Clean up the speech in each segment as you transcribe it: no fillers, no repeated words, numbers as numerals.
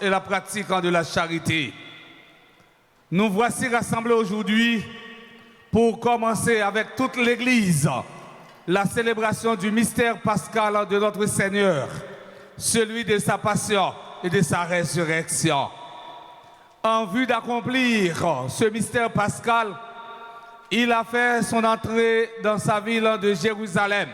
et la pratique de la charité. Nous voici rassemblés aujourd'hui pour commencer avec toute l'Église la célébration du mystère pascal de notre Seigneur, celui de sa passion et de sa résurrection. En vue d'accomplir ce mystère pascal, il a fait son entrée dans sa ville de Jérusalem.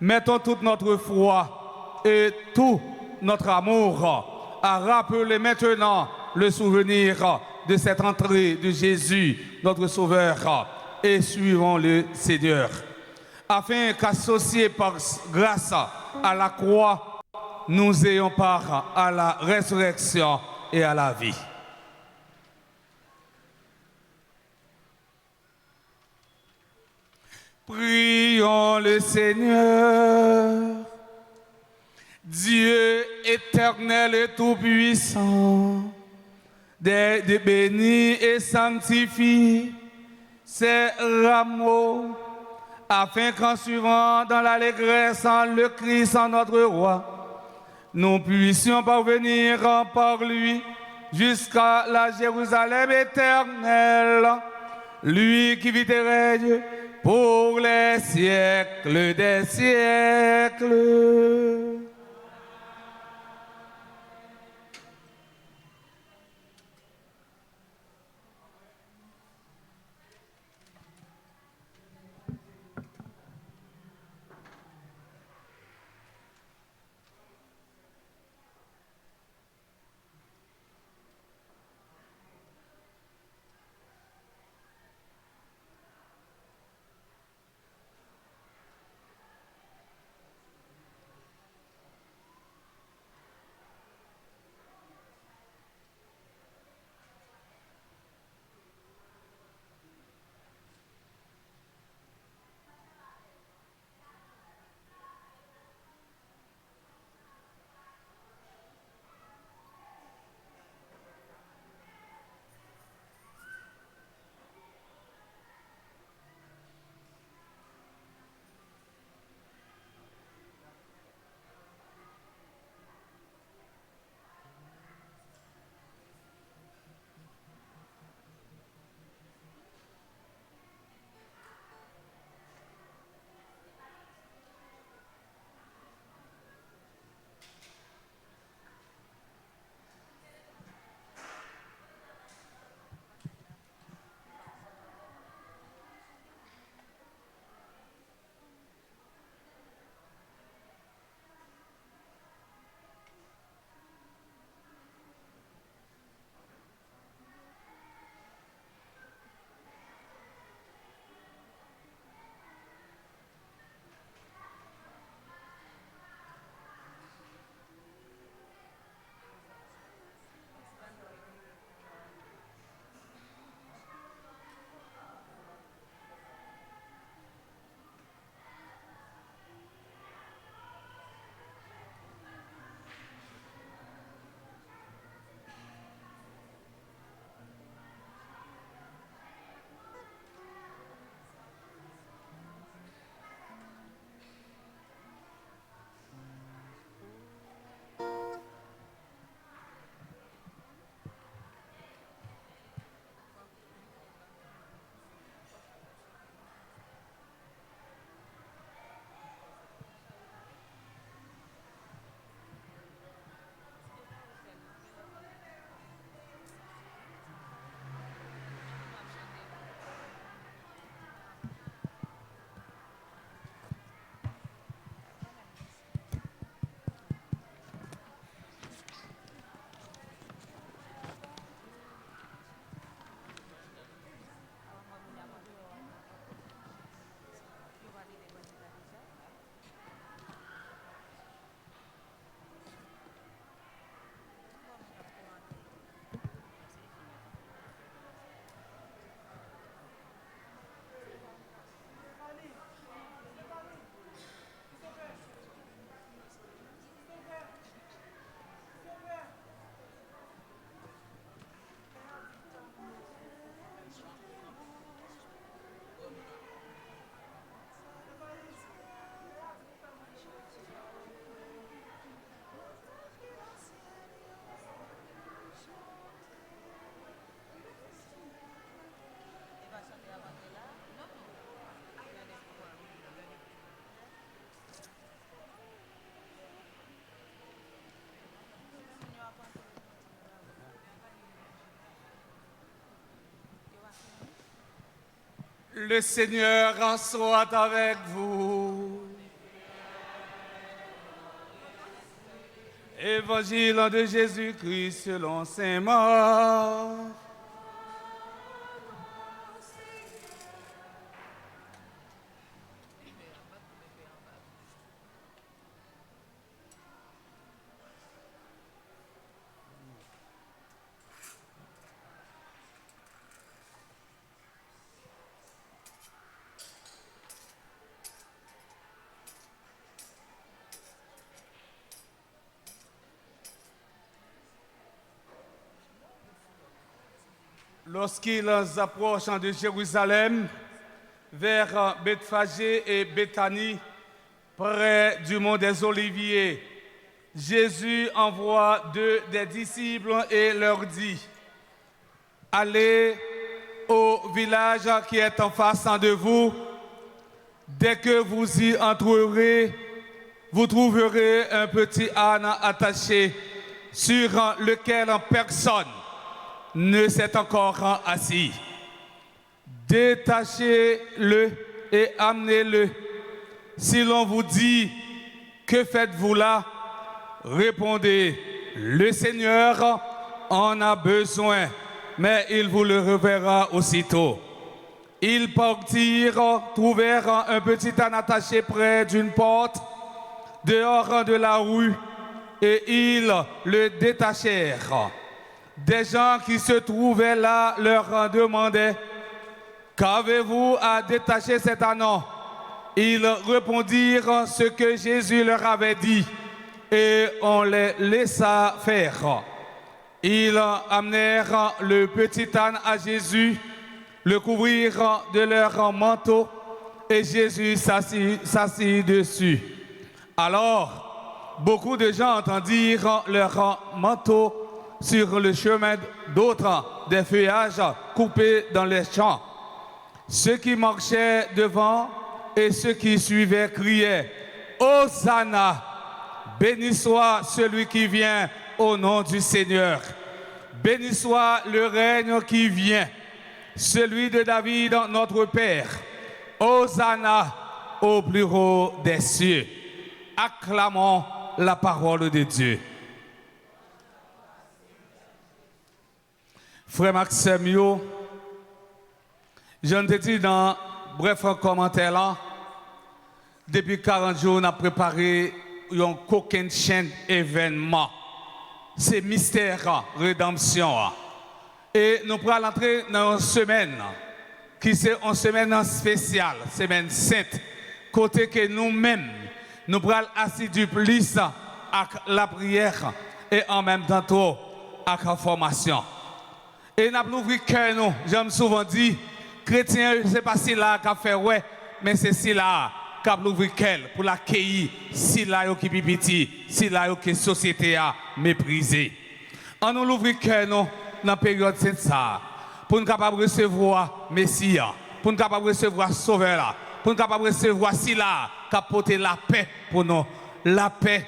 Mettons toute notre foi et tout notre amour à rappeler maintenant le souvenir de cette entrée de Jésus, notre Sauveur, et suivons le Seigneur, afin qu'associés par grâce à la croix, nous ayons part à la résurrection et à la vie. Prions le Seigneur. Dieu éternel et tout-puissant, de bénir et sanctifier ces rameaux, afin qu'en suivant dans l'allégresse le Christ en notre roi, nous puissions parvenir par lui jusqu'à la Jérusalem éternelle, lui qui vit et règne pour les siècles des siècles. Le Seigneur soit avec vous. Évangile de Jésus-Christ selon saint Marc. Lorsqu'ils approchent de Jérusalem, vers Bethphagée et Béthanie, près du mont des Oliviers, Jésus envoie deux des disciples et leur dit: allez au village qui est en face de vous. Dès que vous y entrerez, vous trouverez un petit âne attaché sur lequel personne ne s'est encore assis. Détachez-le et amenez-le. Si l'on vous dit: que faites-vous là? Répondez: le Seigneur en a besoin, mais il vous le reverra aussitôt. Ils partirent, trouvèrent un petit âne attaché près d'une porte, dehors de la rue, et ils le détachèrent. Des gens qui se trouvaient là leur demandaient: qu'avez-vous à détacher cet âne? Ils répondirent ce que Jésus leur avait dit, et on les laissa faire. Ils amenèrent le petit âne à Jésus, le couvrirent de leur manteau, et Jésus s'assit dessus. Alors, beaucoup de gens entendirent leur manteau sur le chemin, d'autres des feuillages coupés dans les champs. Ceux qui marchaient devant et ceux qui suivaient criaient: Hosanna! Béni soit celui qui vient au nom du Seigneur. Béni soit le règne qui vient, celui de David, notre Père. Hosanna au plus haut des cieux. Acclamons la parole de Dieu. Frère Maxime, je te dis dans bref commentaire là, depuis 40 jours, on a préparé une coquine chaîne événement. C'est mystère rédemption. Et nous pourrons entrer dans une semaine qui est une semaine spéciale, semaine sainte, côté que nous-mêmes, nous pourrons assidu plus à la prière et en même temps à la formation. Et nous avons ouvert cœur, nous. J'aime souvent dire, chrétien, ce n'est pas si là qu'a fait ouais, mais c'est si là qu'a ouvert cœur pour l'accueillir, si là qui est petit, si là que la société a méprisé. On nous ouvre cœur, nous, dans la période de ça, pour nous capables de recevoir Messie, pour nous capables de recevoir Sauveur, pour nous capables de recevoir si là qu'a porté la paix pour nous. La paix,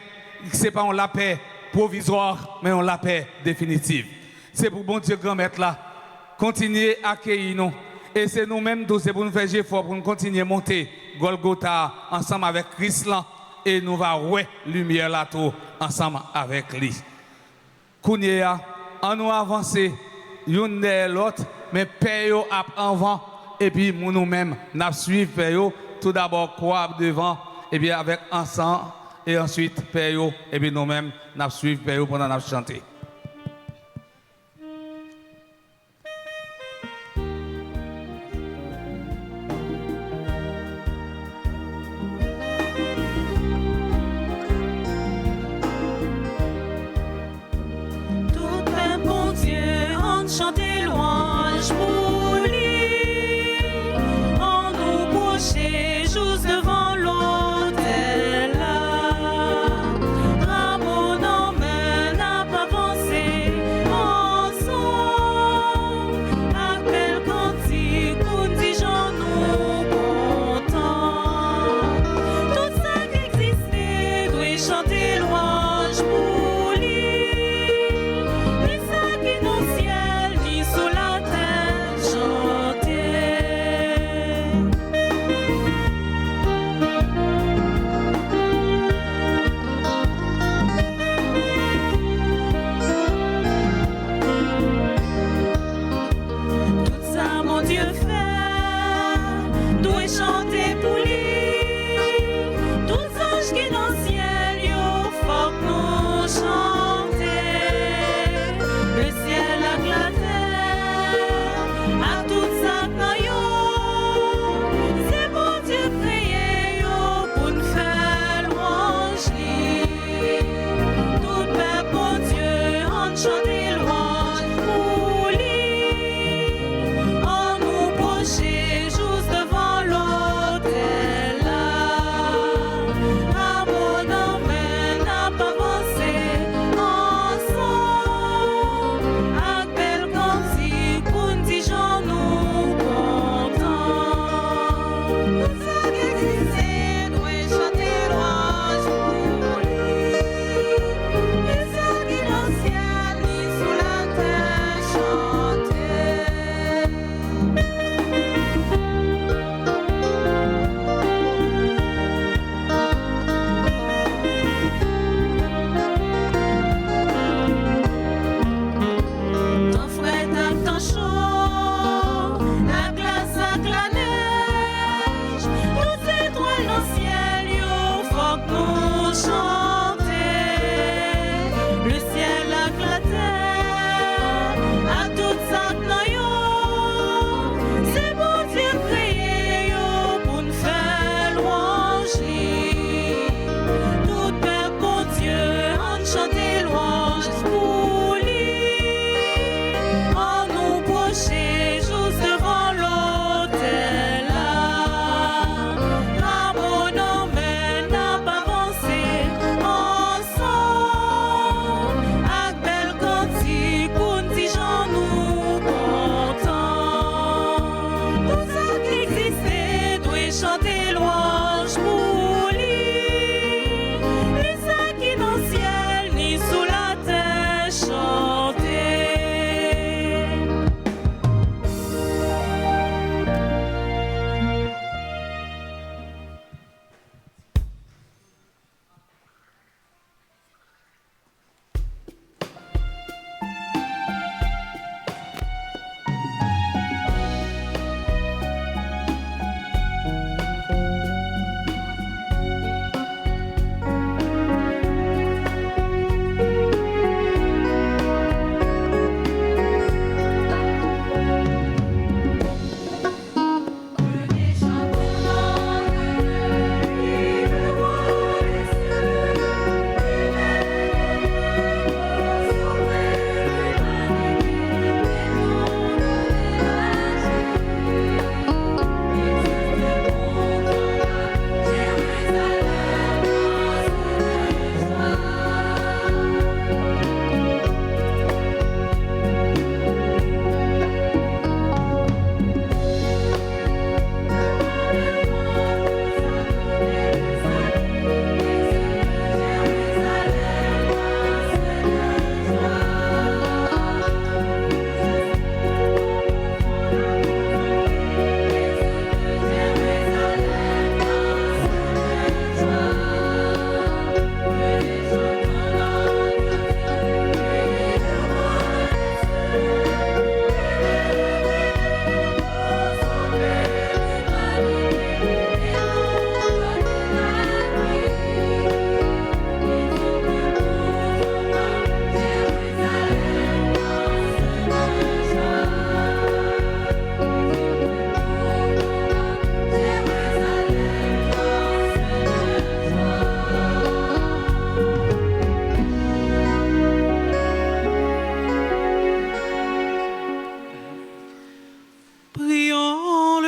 ce n'est pas la paix provisoire, mais la paix définitive. C'est pour bon Dieu grand maître là, continuer à accueillir nous. Et c'est nous-mêmes tous, c'est pour nous faire effort, pour nous continuer à monter Golgotha ensemble avec Christ là, et nous allons voir lumière là tout ensemble avec lui. Kounia, on nous avancer, l'une et l'autre, mais payo avant, et puis nous-mêmes, nous suivons payo, tout d'abord croire devant, et bien avec ensemble, et ensuite payo, et puis nous-mêmes, nous suivons payo pendant nous chanter. Chanter louange pour lui, en nous coucher juste devant l'autel là. Ramon en main n'a pas avancé.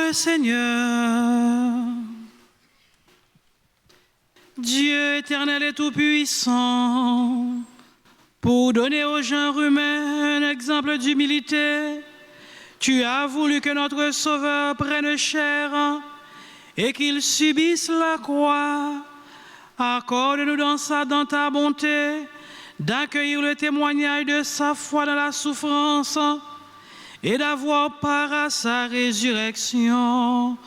le Seigneur. Dieu éternel et tout-puissant, pour donner au genre humain un exemple d'humilité, tu as voulu que notre Sauveur prenne chair et qu'il subisse la croix. Accorde-nous dans ta bonté d'accueillir le témoignage de sa foi dans la souffrance et d'avoir part à sa résurrection.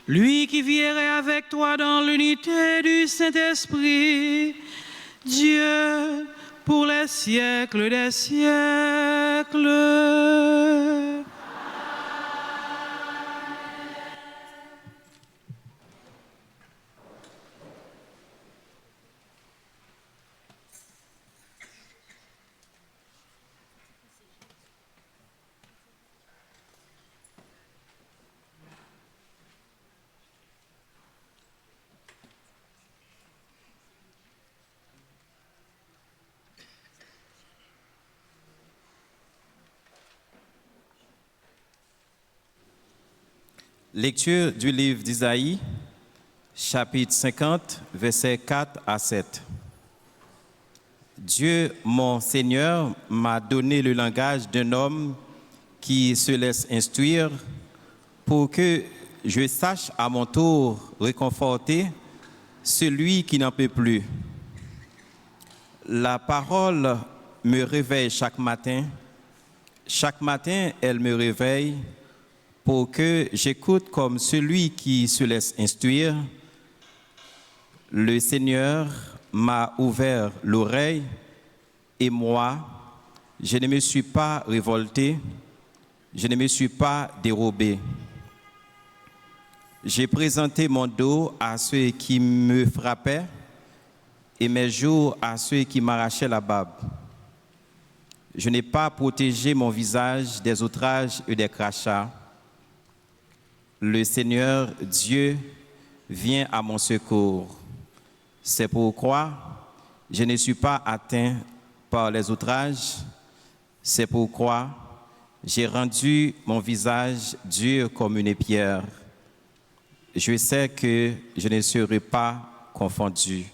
Lui qui vierait avec toi dans l'unité du Saint-Esprit, Dieu pour les siècles des siècles. Lecture du livre d'Isaïe, chapitre 50, versets 4 à 7. Dieu, mon Seigneur, m'a donné le langage d'un homme qui se laisse instruire pour que je sache à mon tour réconforter celui qui n'en peut plus. La parole me réveille chaque matin. Chaque matin, elle me réveille pour que j'écoute comme celui qui se laisse instruire. Le Seigneur m'a ouvert l'oreille et moi, je ne me suis pas révolté, je ne me suis pas dérobé. J'ai présenté mon dos à ceux qui me frappaient et mes joues à ceux qui m'arrachaient la barbe. Je n'ai pas protégé mon visage des outrages et des crachats. Le Seigneur Dieu vient à mon secours. C'est pourquoi je ne suis pas atteint par les outrages. C'est pourquoi j'ai rendu mon visage dur comme une pierre. Je sais que je ne serai pas confondu.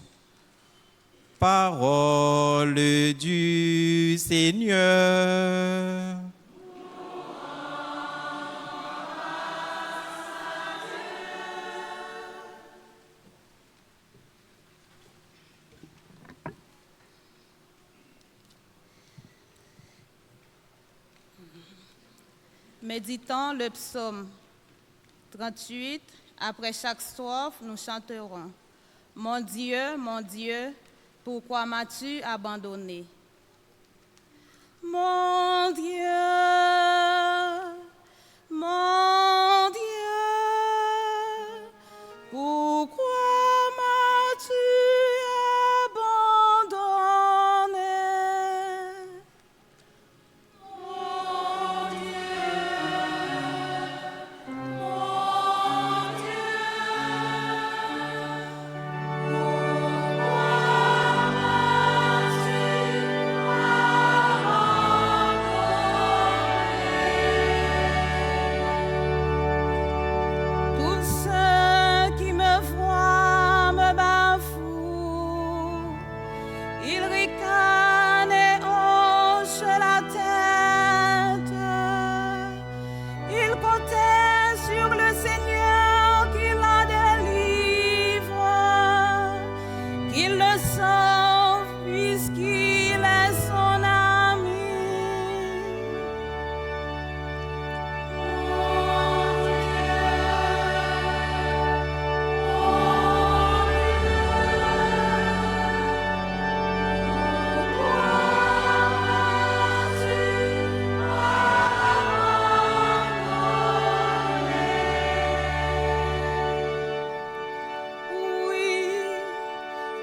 Parole du Seigneur. Méditons le psaume 38. Après chaque strophe, nous chanterons. Mon Dieu, pourquoi m'as-tu abandonné? Mon Dieu, pourquoi m'as-tu abandonné?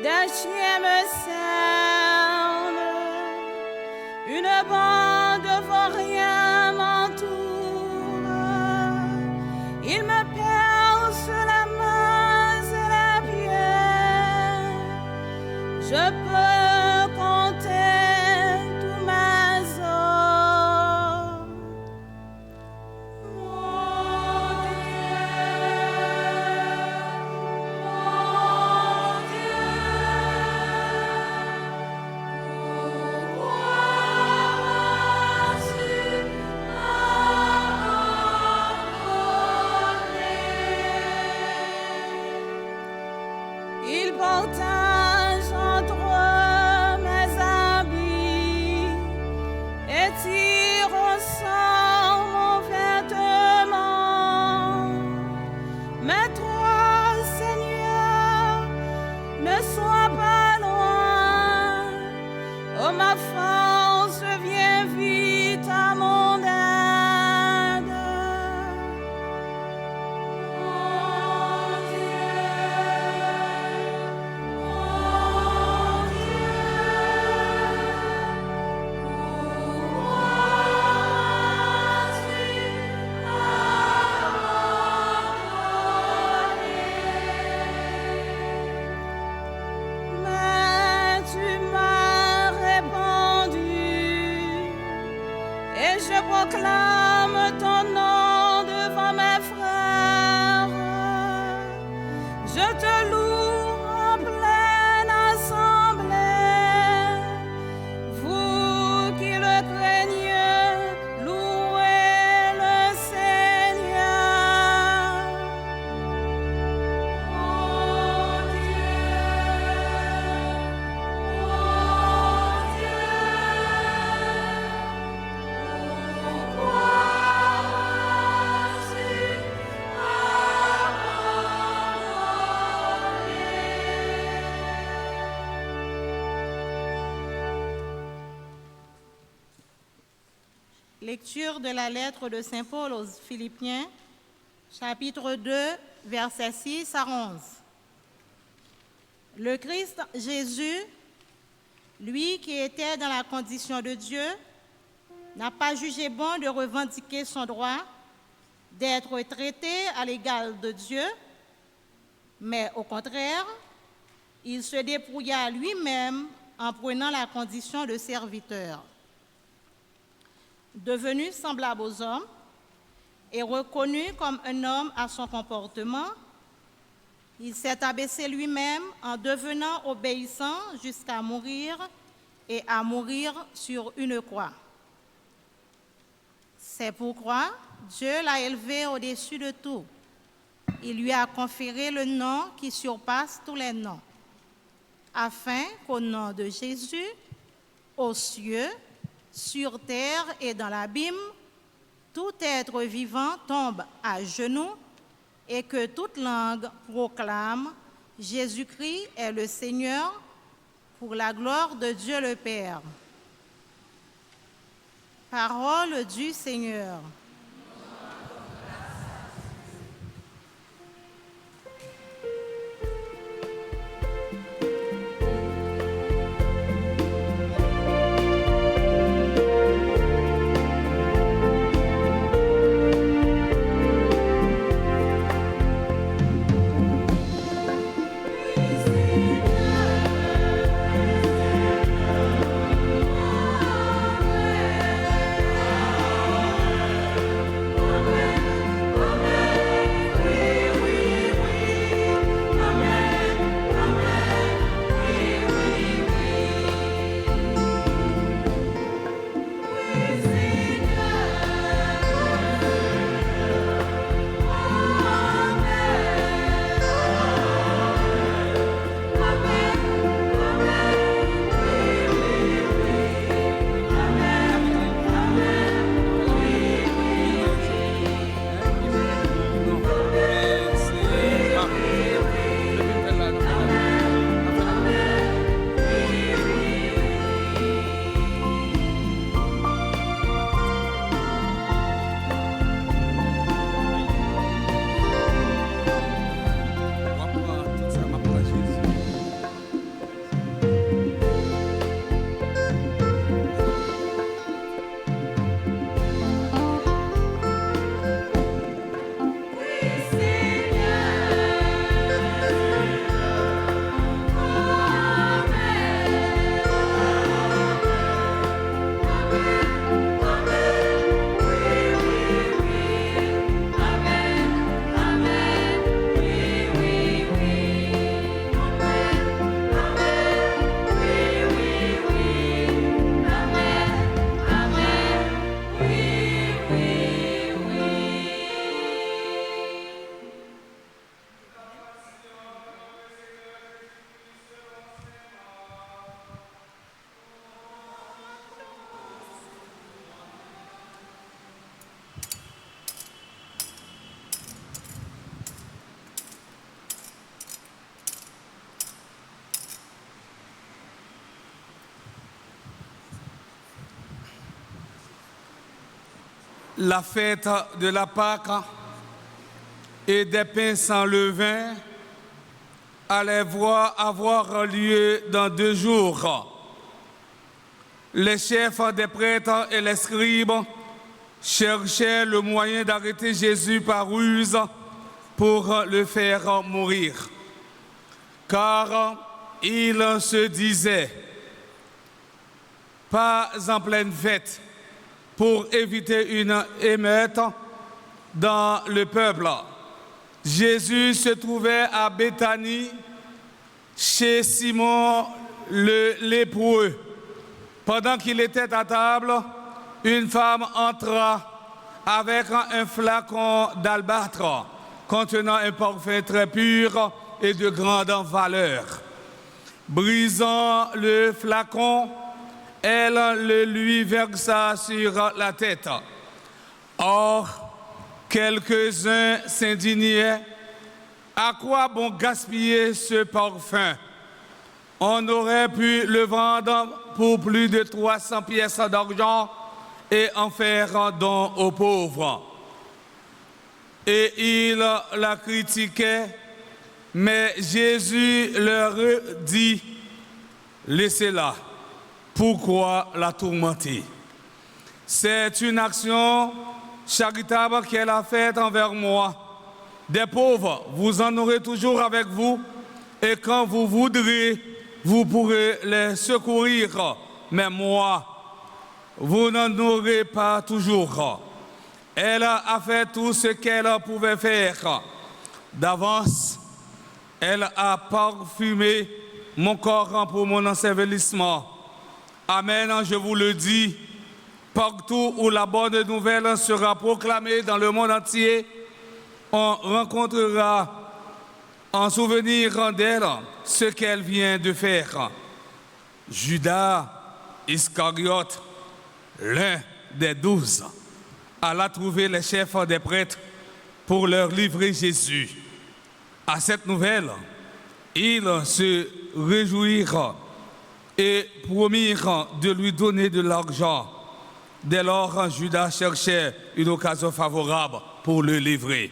Des chiens me cernent, une bande de vauriens m'entoure. Ils me percent les mains et les pieds. Je peux compter tous mes os. Mon Dieu. et je proclame ton nom devant mes frères. Je te loue en pleine assemblée. Vous qui le craignez, louez le Seigneur. Mon Dieu, pourquoi as-tu Lecture de la lettre de Saint Paul aux Philippiens, chapitre 2, versets 6 à 11. Le Christ Jésus, lui qui était dans la condition de Dieu, n'a pas jugé bon de revendiquer son droit d'être traité à l'égal de Dieu, mais au contraire, il se dépouilla lui-même en prenant la condition de serviteur. Devenu semblable aux hommes et reconnu comme un homme à son comportement, il s'est abaissé lui-même en devenant obéissant jusqu'à mourir et à mourir sur une croix. C'est pourquoi Dieu l'a élevé au-dessus de tout. Il lui a conféré le nom qui surpasse tous les noms, afin qu'au nom de Jésus, aux cieux, sur terre et dans l'abîme, tout être vivant tombe à genoux et que toute langue proclame Jésus-Christ est le Seigneur pour la gloire de Dieu le Père. Parole du Seigneur. La fête de la Pâque et des pains sans levain allait avoir lieu dans 2 jours. Les chefs des prêtres et les scribes cherchaient le moyen d'arrêter Jésus par ruse pour le faire mourir. Car ils se disaient, pas en pleine fête, pour éviter une émeute dans le peuple. Jésus se trouvait à Béthanie, chez Simon le lépreux. Pendant qu'il était à table, une femme entra avec un flacon d'albâtre contenant un parfum très pur et de grande valeur. Brisant le flacon, elle le lui versa sur la tête. Or, quelques-uns s'indignaient. À quoi bon gaspiller ce parfum? On aurait pu le vendre pour plus de 300 pièces d'argent et en faire un don aux pauvres. Et ils la critiquaient, mais Jésus leur dit, laissez-la, pourquoi la tourmenter? C'est une action charitable qu'elle a faite envers moi. Des pauvres, vous en aurez toujours avec vous, et quand vous voudrez, vous pourrez les secourir. Mais moi, vous n'en aurez pas toujours. Elle a fait tout ce qu'elle pouvait faire. D'avance, elle a parfumé mon corps pour mon ensevelissement. Amen, je vous le dis, partout où la bonne nouvelle sera proclamée dans le monde entier, on rencontrera en souvenir d'elle ce qu'elle vient de faire. Judas Iscariote, l'un des 12, alla trouver les chefs des prêtres pour leur livrer Jésus. À cette nouvelle, ils se réjouirent et promirent de lui donner de l'argent. Dès lors, Judas cherchait une occasion favorable pour le livrer.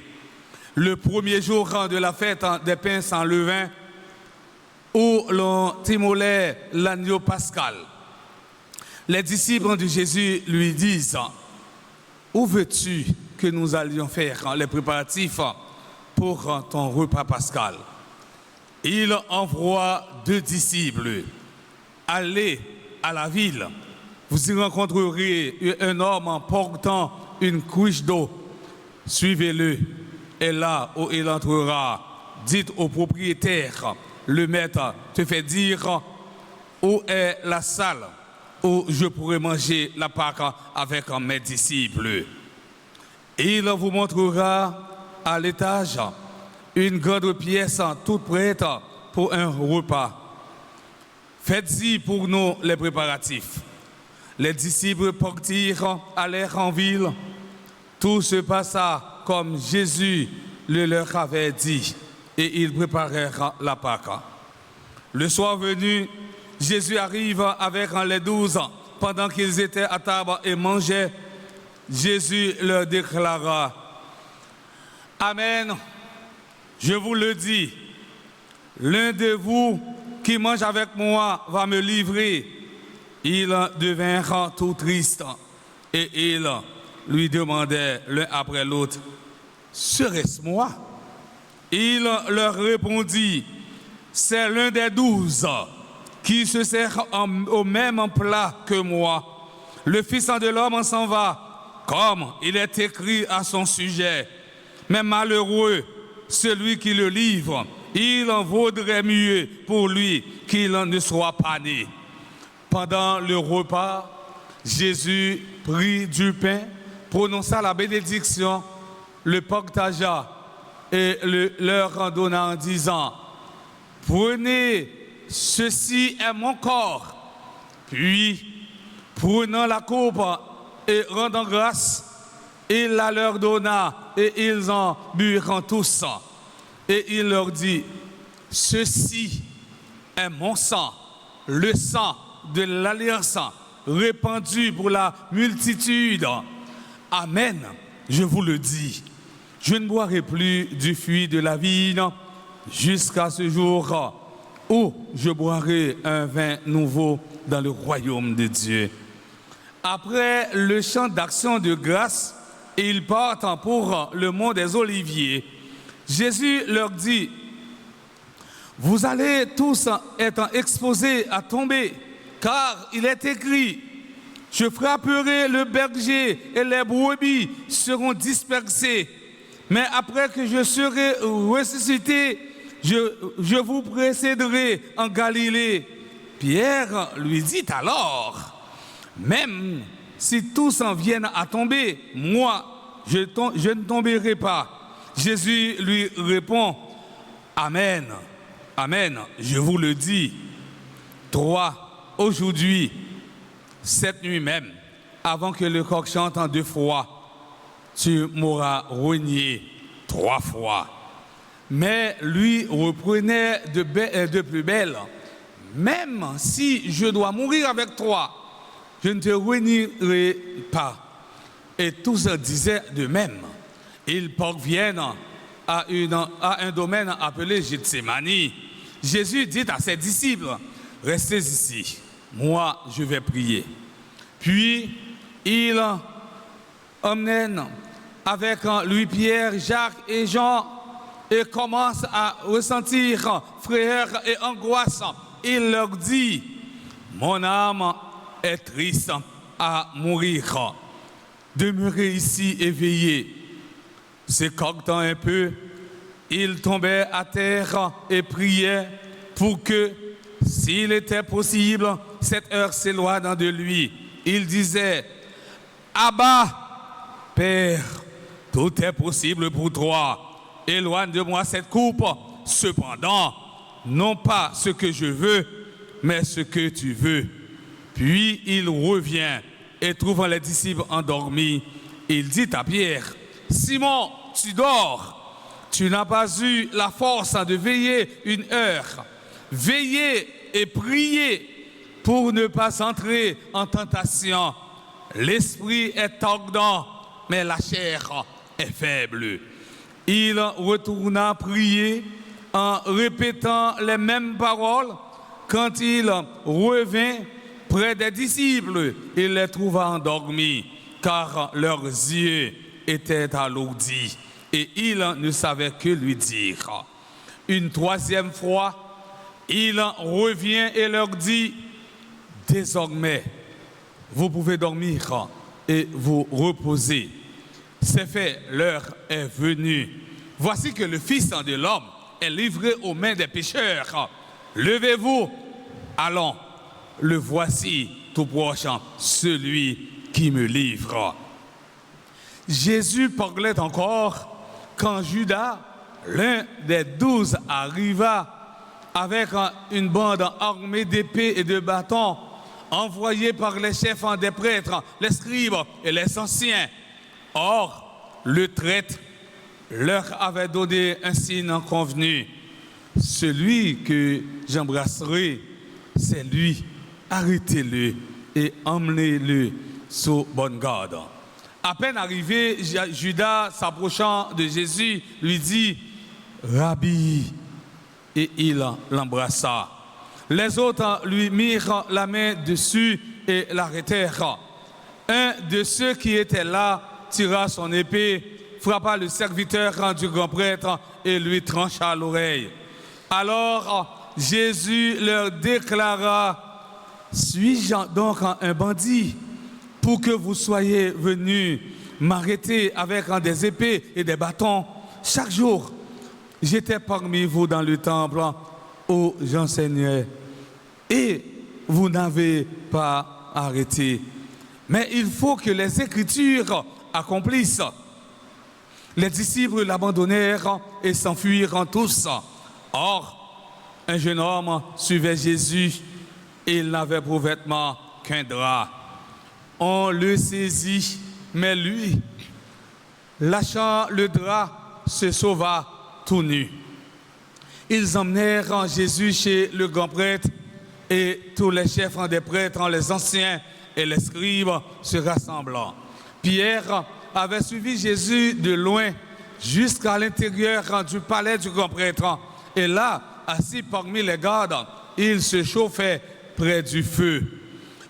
Le premier jour de la fête des pains sans levain, où l'on immolait l'agneau pascal, les disciples de Jésus lui disent, où veux-tu que nous allions faire les préparatifs pour ton repas pascal? Il envoie 2 disciples. Allez à la ville, vous y rencontrerez un homme portant une cruche d'eau. Suivez-le, et là où il entrera, dites au propriétaire, le maître te fait dire où est la salle où je pourrai manger la Pâque avec mes disciples. Il vous montrera à l'étage une grande pièce toute prête pour un repas. Faites-y pour nous les préparatifs. Les disciples partirent, allèrent en ville. Tout se passa comme Jésus le leur avait dit, et ils préparèrent la Pâque. Le soir venu, Jésus arrive avec les 12. Pendant qu'ils étaient à table et mangeaient, Jésus leur déclara, Amen, je vous le dis, l'un de vous qui mange avec moi va me livrer. Ils devinrent tout tristes et ils lui demandaient l'un après l'autre, serait-ce moi? Il leur répondit, c'est l'un des 12 qui se sert au même plat que moi. Le Fils de l'homme s'en va, comme il est écrit à son sujet. Mais malheureux celui qui le livre, il en vaudrait mieux pour lui qu'il ne soit pas né. Pendant le repas, Jésus prit du pain, prononça la bénédiction, le partagea et leur en donna en disant, prenez, ceci est mon corps. Puis, prenant la coupe et rendant grâce, il la leur donna et ils en burent tous. Et il leur dit, ceci est mon sang, le sang de l'alliance répandu pour la multitude. Amen, je vous le dis, je ne boirai plus du fruit de la vigne jusqu'à ce jour où je boirai un vin nouveau dans le royaume de Dieu. Après le chant d'action de grâce, ils partent pour le mont des Oliviers. Jésus leur dit, vous allez tous être exposés à tomber, car il est écrit, Je frapperai le berger et les brebis seront dispersées. Mais après que je serai ressuscité, je vous précéderai en Galilée. Pierre lui dit alors, même si tous en viennent à tomber, moi, je ne tomberai pas. Jésus lui répond, Amen, Amen, je vous le dis. Toi, aujourd'hui, cette nuit même, avant que le coq chante en 2 fois, tu m'auras renié 3 fois. Mais lui reprenait de plus belle. Même si je dois mourir avec toi, je ne te renierai pas. Et tous disaient de même. Ils parviennent à un domaine appelé Gethsémani. Jésus dit à ses disciples, restez ici, moi je vais prier. Puis il emmène avec lui Pierre, Jacques et Jean et commence à ressentir frayeur et angoisse. Il leur dit, mon âme est triste à mourir. Demeurez ici éveillés. S'écartant un peu, il tombait à terre et priait pour que, s'il était possible, cette heure s'éloigne de lui. Il disait, Abba, Père, tout est possible pour toi. Éloigne de moi cette coupe. Cependant, non pas ce que je veux, mais ce que tu veux. Puis il revient et trouvant les disciples endormis, il dit à Pierre, Simon, tu dors, tu n'as pas eu la force de veiller 1 heure. Veillez et priez pour ne pas entrer en tentation. L'esprit est ardent, mais la chair est faible. Il retourna prier en répétant les mêmes paroles. Quand il revint près des disciples, il les trouva endormis, car leurs yeux étaient alourdis et il ne savait que lui dire. Une 3e fois, il revient et leur dit, désormais, vous pouvez dormir et vous reposer. C'est fait, l'heure est venue. Voici que le Fils de l'homme est livré aux mains des pécheurs. Levez-vous, allons, le voici tout proche, celui qui me livre. Jésus parlait encore quand Judas, l'un des 12, arriva avec une bande armée d'épées et de bâtons, envoyée par les chefs des prêtres, les scribes et les anciens. Or, le traître leur avait donné un signe convenu. Celui que j'embrasserai, c'est lui. Arrêtez-le et emmenez-le sous bonne garde. À peine arrivé, Judas, s'approchant de Jésus, lui dit, Rabbi, et il l'embrassa. Les autres lui mirent la main dessus et l'arrêtèrent. Un de ceux qui étaient là tira son épée, frappa le serviteur du grand prêtre et lui trancha l'oreille. Alors Jésus leur déclara, suis-je donc un bandit pour que vous soyez venus m'arrêter avec des épées et des bâtons? Chaque jour, j'étais parmi vous dans le temple où j'enseignais et vous n'avez pas arrêté. Mais il faut que les Écritures accomplissent. Les disciples l'abandonnèrent et s'enfuirent tous. Or, un jeune homme suivait Jésus et il n'avait pour vêtement qu'un drap. On le saisit, mais lui, lâchant le drap, se sauva tout nu. Ils emmenèrent Jésus chez le grand prêtre et tous les chefs des prêtres, les anciens et les scribes se rassemblant. Pierre avait suivi Jésus de loin jusqu'à l'intérieur du palais du grand prêtre. Et là, assis parmi les gardes, il se chauffait près du feu.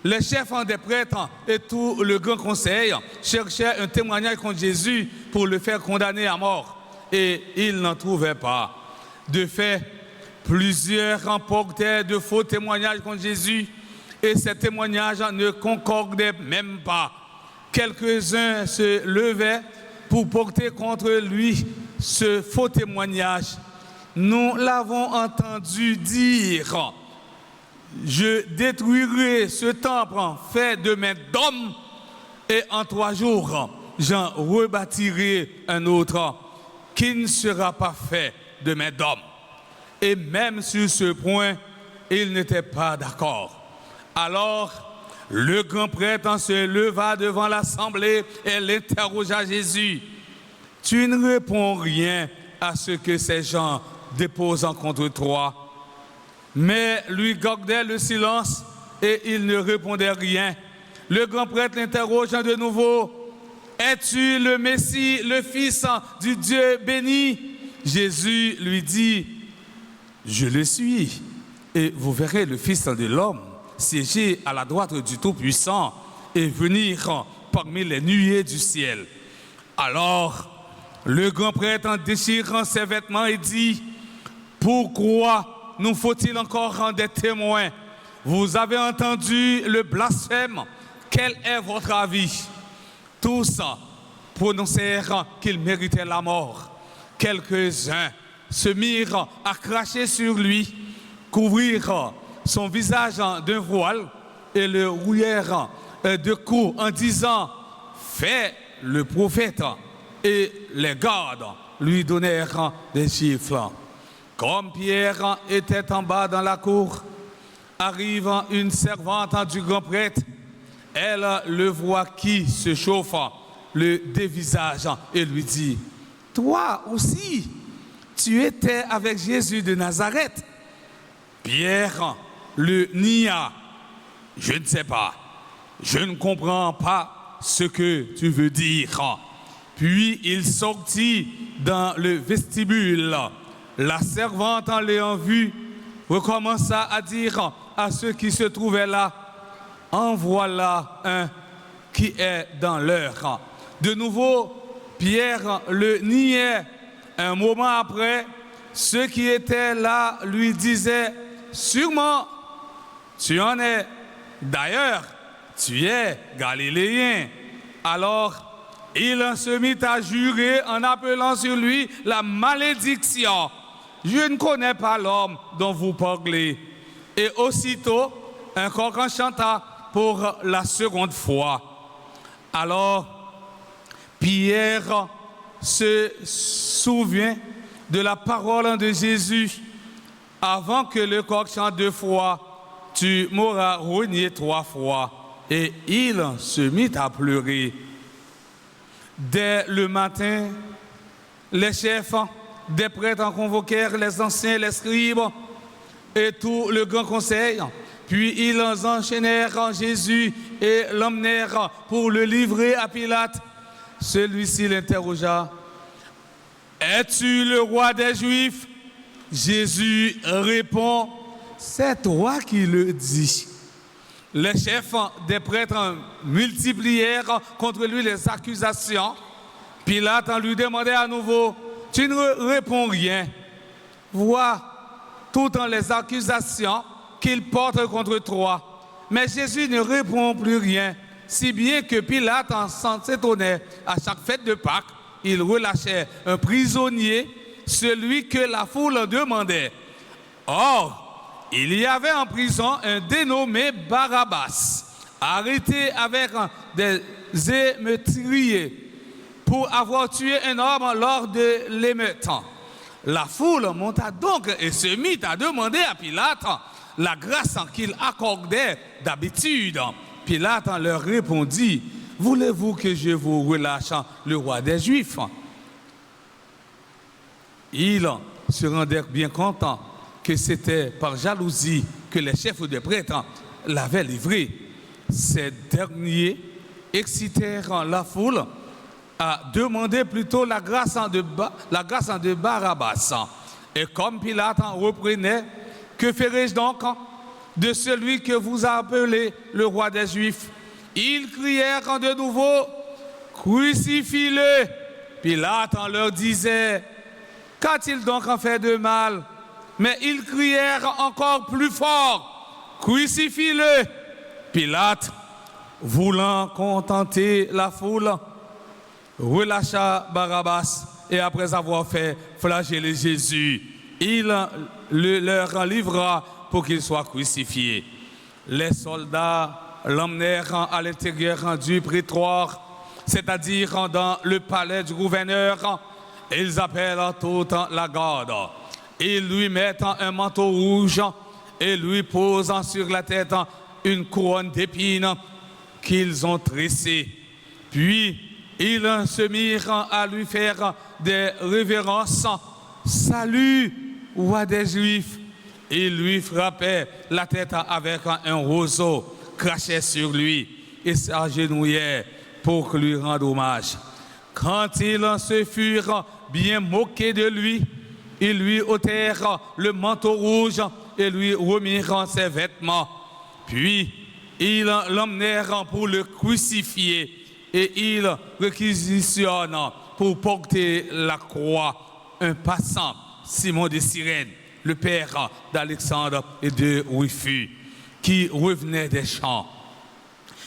Les chefs des prêtres et tout le grand conseil cherchaient un témoignage contre Jésus pour le faire condamner à mort. Et ils n'en trouvaient pas. De fait, plusieurs remportaient de faux témoignages contre Jésus Et ces témoignages ne concordaient même pas. Quelques-uns se levaient pour porter contre lui ce faux témoignage. Nous l'avons entendu dire, je détruirai ce temple fait de main d'homme et en 3 jours, j'en rebâtirai un autre qui ne sera pas fait de main d'homme. Et même sur ce point, il n'était pas d'accord. Alors, le grand prêtre se leva devant l'assemblée et l'interrogea Jésus. Tu ne réponds rien à ce que ces gens déposent contre toi. Mais lui gardait le silence et il ne répondait rien. Le grand prêtre l'interroge de nouveau. Es-tu le Messie, le Fils du Dieu béni? Jésus lui dit, je le suis, et vous verrez le Fils de l'homme siéger à la droite du Tout-Puissant et venir parmi les nuées du ciel. Alors, le grand prêtre en déchirant ses vêtements et dit, pourquoi nous faut-il encore des témoins? Vous avez entendu le blasphème. Quel est votre avis? Tous prononcèrent qu'il méritait la mort. Quelques-uns se mirent à cracher sur lui, couvrirent son visage d'un voile et le rouillèrent de coups en disant « Fais le prophète » et les gardes lui donnèrent des gifles. Comme Pierre était en bas dans la cour, arrive une servante du grand prêtre. Elle le voit qui se chauffe, le dévisage et lui dit « Toi aussi, tu étais avec Jésus de Nazareth. » Pierre le nia. « Je ne sais pas, je ne comprends pas ce que tu veux dire. » Puis il sortit dans le vestibule. La servante, en l'ayant vu, recommença à dire à ceux qui se trouvaient là, « En voilà un qui est dans l'heure. » De nouveau, Pierre le niait. Un moment après, ceux qui étaient là lui disaient, « Sûrement, tu en es. D'ailleurs, tu es galiléen. » Alors, il se mit à jurer en appelant sur lui la malédiction. « Je ne connais pas l'homme dont vous parlez. » Et aussitôt, un coq en chanta pour la seconde fois. Alors, Pierre se souvient de la parole de Jésus. Avant que le coq chante 2 fois, tu m'auras renié 3 fois. Et il se mit à pleurer. Dès le matin, les chefs des prêtres convoquèrent les anciens, les scribes et tout le grand conseil. Puis ils enchaînèrent Jésus et l'emmenèrent pour le livrer à Pilate. Celui-ci l'interrogea. « Es-tu le roi des Juifs ?» Jésus répond. « C'est toi qui le dis. » Les chefs des prêtres multiplièrent contre lui les accusations. Pilate lui demandait à nouveau, « Tu ne réponds rien. » Vois toutes les accusations qu'il porte contre toi. Mais Jésus ne répond plus rien, si bien que Pilate s'en s'étonnait. À chaque fête de Pâques, il relâchait un prisonnier, celui que la foule demandait. Or, il y avait en prison un dénommé Barabbas, arrêté avec des émeutiers pour avoir tué un homme lors de l'émeute. La foule monta donc et se mit à demander à Pilate la grâce qu'il accordait d'habitude. Pilate leur répondit, « Voulez-vous que je vous relâche le roi des Juifs ?» Ils se rendèrent bien contents que c'était par jalousie que les chefs des prêtres l'avaient livré. Ces derniers excitèrent la foule à demander plutôt la grâce de Barabbas. Et comme Pilate en reprenait, « Que ferai-je donc de celui que vous appelez le roi des Juifs ?» Ils crièrent de nouveau, « Crucifie-le !» Pilate en leur disait, « Qu'a-t-il donc fait de mal ?» Mais ils crièrent encore plus fort, « Crucifie-le !» Pilate, voulant contenter la foule, relâcha Barabbas et après avoir fait flageller Jésus, il leur livra pour qu'il soit crucifié. Les soldats l'emmenèrent à l'intérieur du prétoire, c'est-à-dire dans le palais du gouverneur. Ils appellent toute la garde. Ils lui mettent un manteau rouge et lui posent sur la tête une couronne d'épines qu'ils ont tressée. Puis, ils se mirent à lui faire des révérences. Salut, roi des Juifs. Ils lui frappaient la tête avec un roseau, crachaient sur lui et s'agenouillaient pour lui rendre hommage. Quand ils se furent bien moqués de lui, ils lui ôtèrent le manteau rouge et lui remirent ses vêtements. Puis, ils l'emmenèrent pour le crucifier et ils réquisitionnent pour porter la croix un passant, Simon de Cyrène, le père d'Alexandre et de Rufus, qui revenait des champs.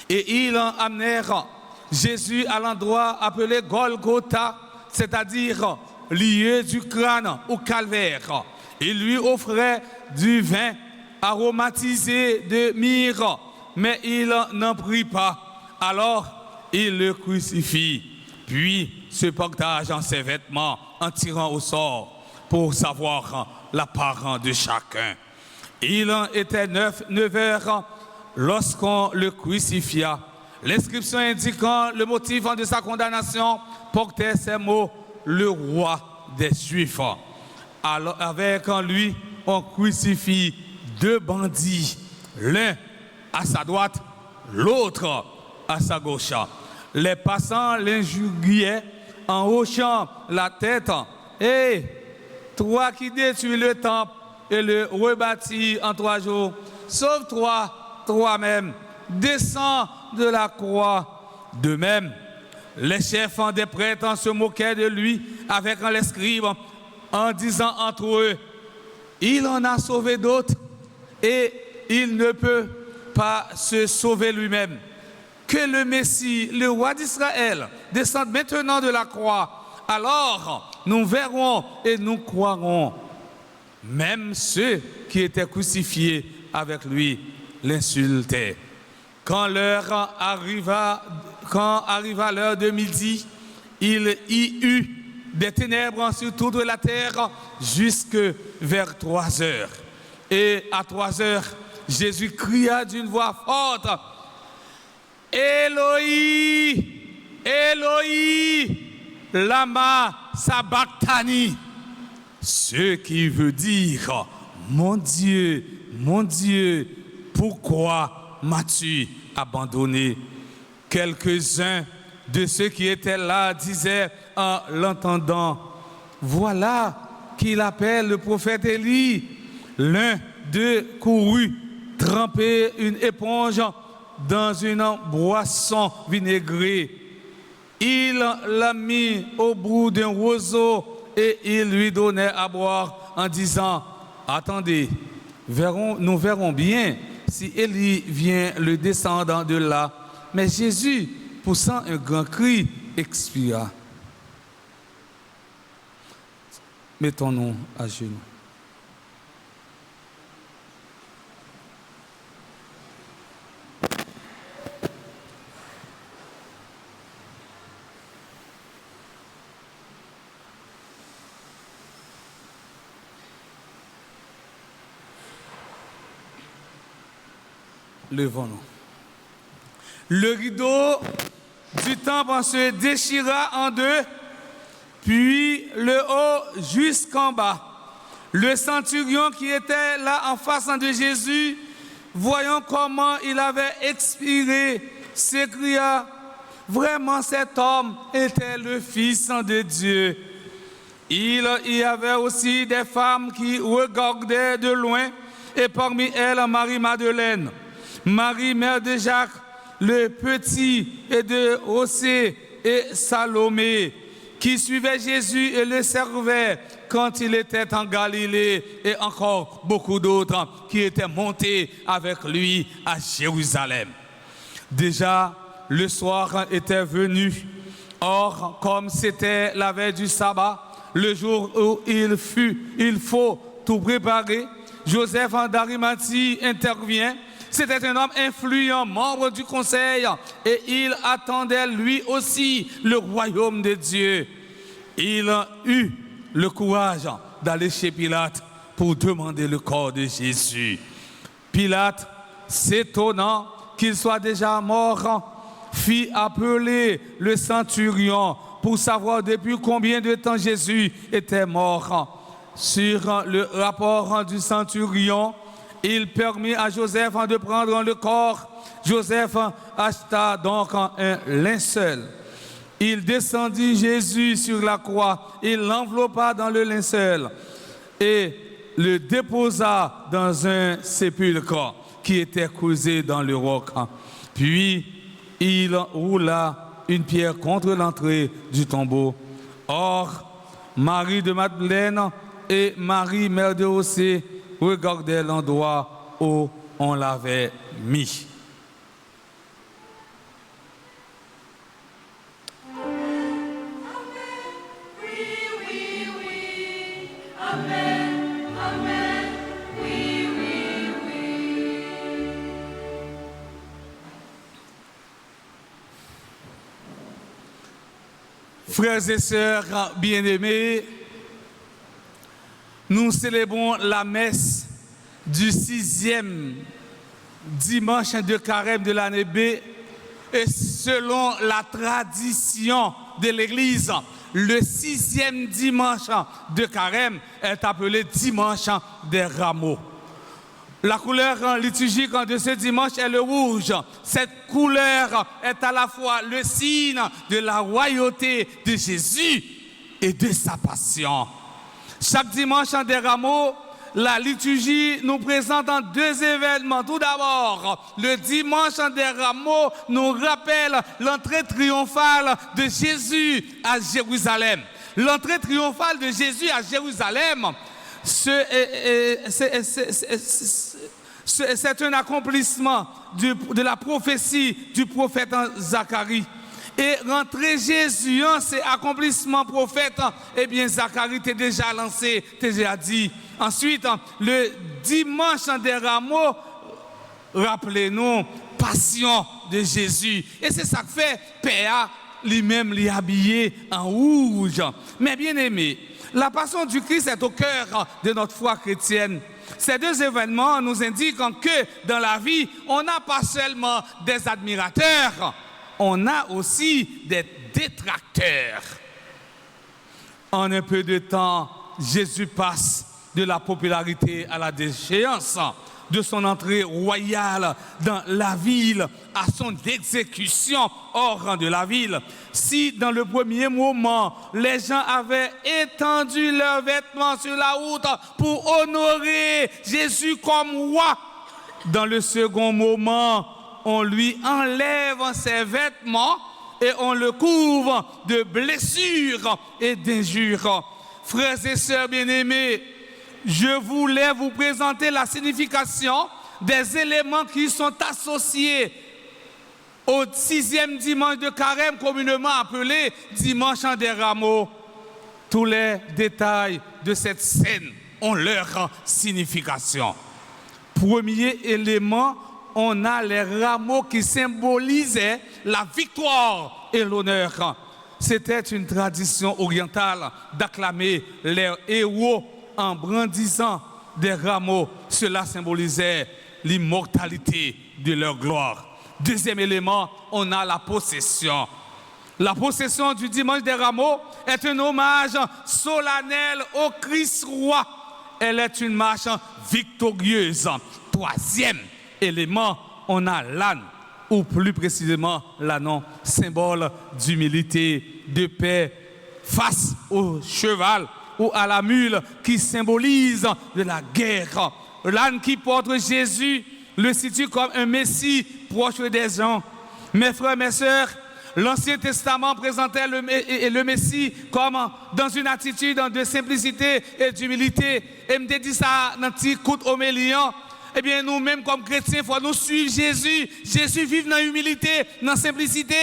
Et ils amenèrent Jésus à l'endroit appelé Golgotha, c'est-à-dire lieu du crâne au calvaire. Ils lui offraient du vin aromatisé de myrrhe, mais il n'en prit pas. Alors, il le crucifie, puis se partage en ses vêtements en tirant au sort pour savoir l'apparence de chacun. Il était 9 heures lorsqu'on le crucifia. L'inscription indiquant le motif de sa condamnation portait ces mots: le roi des Juifs. Alors, avec lui, on crucifie 2 bandits, l'un à sa droite, l'autre à sa gauche. Les passants l'injuriaient en hochant la tête. Hé, toi qui détruis le temple et le rebâtis en 3 jours, sauve-toi toi-même, descends de la croix. De même, les chefs des prêtres se moquaient de lui avec les scribes en disant entre eux: il en a sauvé d'autres et il ne peut pas se sauver lui-même. Que le Messie, le roi d'Israël, descende maintenant de la croix. Alors nous verrons et nous croirons. Même ceux qui étaient crucifiés avec lui l'insultaient. Quand arriva l'heure de midi, il y eut des ténèbres sur toute la terre jusque vers 3 heures. Et à 3 heures, Jésus cria d'une voix forte: Eloi, Eloi, lama sabachthani, ce qui veut dire: mon Dieu, pourquoi m'as-tu abandonné? Quelques-uns de ceux qui étaient là disaient en l'entendant: voilà qu'il appelle le prophète Élie. L'un d'eux courut tremper une éponge dans une boisson vinaigrée. Il l'a mis au bout d'un roseau et il lui donnait à boire en disant: attendez, nous verrons bien si Élie vient le descendant de là. Mais Jésus, poussant un grand cri, expira. Mettons-nous à genoux. Levons-nous. Le rideau du temple se déchira en 2, puis le haut jusqu'en bas. Le centurion qui était là en face de Jésus, voyant comment il avait expiré, s'écria: vraiment cet homme était le Fils de Dieu. Il y avait aussi des femmes qui regardaient de loin, et parmi elles Marie-Madeleine, Marie, mère de Jacques, le petit, et de José et Salomé, qui suivaient Jésus et le servaient quand il était en Galilée et encore beaucoup d'autres qui étaient montés avec lui à Jérusalem. Déjà, le soir était venu. Or, comme c'était la veille du sabbat, le jour où il faut tout préparer, Joseph d'Arimathie intervient. C'était un homme influent, membre du conseil, et il attendait lui aussi le royaume de Dieu. Il eut le courage d'aller chez Pilate pour demander le corps de Jésus. Pilate, s'étonnant qu'il soit déjà mort, fit appeler le centurion pour savoir depuis combien de temps Jésus était mort. Sur le rapport du centurion, il permit à Joseph de prendre le corps. Joseph acheta donc un linceul. Il descendit Jésus sur la croix, il l'enveloppa dans le linceul et le déposa dans un sépulcre qui était creusé dans le roc. Puis il roula une pierre contre l'entrée du tombeau. Or, Marie de Madeleine et Marie, mère de José, regardaient l'endroit où on l'avait mis. Frères et sœurs bien-aimés, nous célébrons la messe du 6e dimanche de carême de l'année B et selon la tradition de l'Église, le 6e dimanche de carême est appelé dimanche des rameaux. La couleur liturgique de ce dimanche est le rouge. Cette couleur est à la fois le signe de la royauté de Jésus et de sa passion. Chaque dimanche des rameaux, la liturgie nous présente deux événements. Tout d'abord, le dimanche des rameaux nous rappelle l'entrée triomphale de Jésus à Jérusalem. L'entrée triomphale de Jésus à Jérusalem, c'est un accomplissement de la prophétie du prophète Zacharie. Et rentrer Jésus, c'est accomplissement prophète, eh bien Zacharie t'est déjà lancé, t'es déjà dit. Ensuite, le dimanche des rameaux, rappelez-nous, passion de Jésus. Et c'est ça que fait Péa lui-même l'y habillé en rouge. Mais bien aimé, la passion du Christ est au cœur de notre foi chrétienne. Ces deux événements nous indiquent que dans la vie, on n'a pas seulement des admirateurs, on a aussi des détracteurs. En un peu de temps, Jésus passe de la popularité à la déchéance, de son entrée royale dans la ville à son exécution hors de la ville. Si dans le premier moment, les gens avaient étendu leurs vêtements sur la route pour honorer Jésus comme roi, dans le second moment, on lui enlève ses vêtements et on le couvre de blessures et d'injures. Frères et sœurs bien-aimés, je voulais vous présenter la signification des éléments qui sont associés au 6e dimanche de carême, communément appelé dimanche des rameaux. Tous les détails de cette scène ont leur signification. Premier élément, on a les rameaux qui symbolisaient la victoire et l'honneur. C'était une tradition orientale d'acclamer les héros en brandissant des rameaux. Cela symbolisait l'immortalité de leur gloire. Deuxième élément, on a la possession. La possession du dimanche des rameaux est un hommage solennel au Christ roi. Elle est une marche victorieuse. Troisième élément, on a l'âne, ou plus précisément l'ânon, symbole d'humilité, de paix, face au cheval ou à la mule qui symbolise de la guerre. L'âne qui porte Jésus le situe comme un messie proche des gens. Mes frères, mes sœurs, l'Ancien Testament présentait le Messie comme dans une attitude de simplicité et d'humilité. Et me dit ça dans petit coup homélian. Eh bien, nous-mêmes, comme chrétiens, il faut nous suivre Jésus. Jésus vit dans l'humilité, dans la simplicité.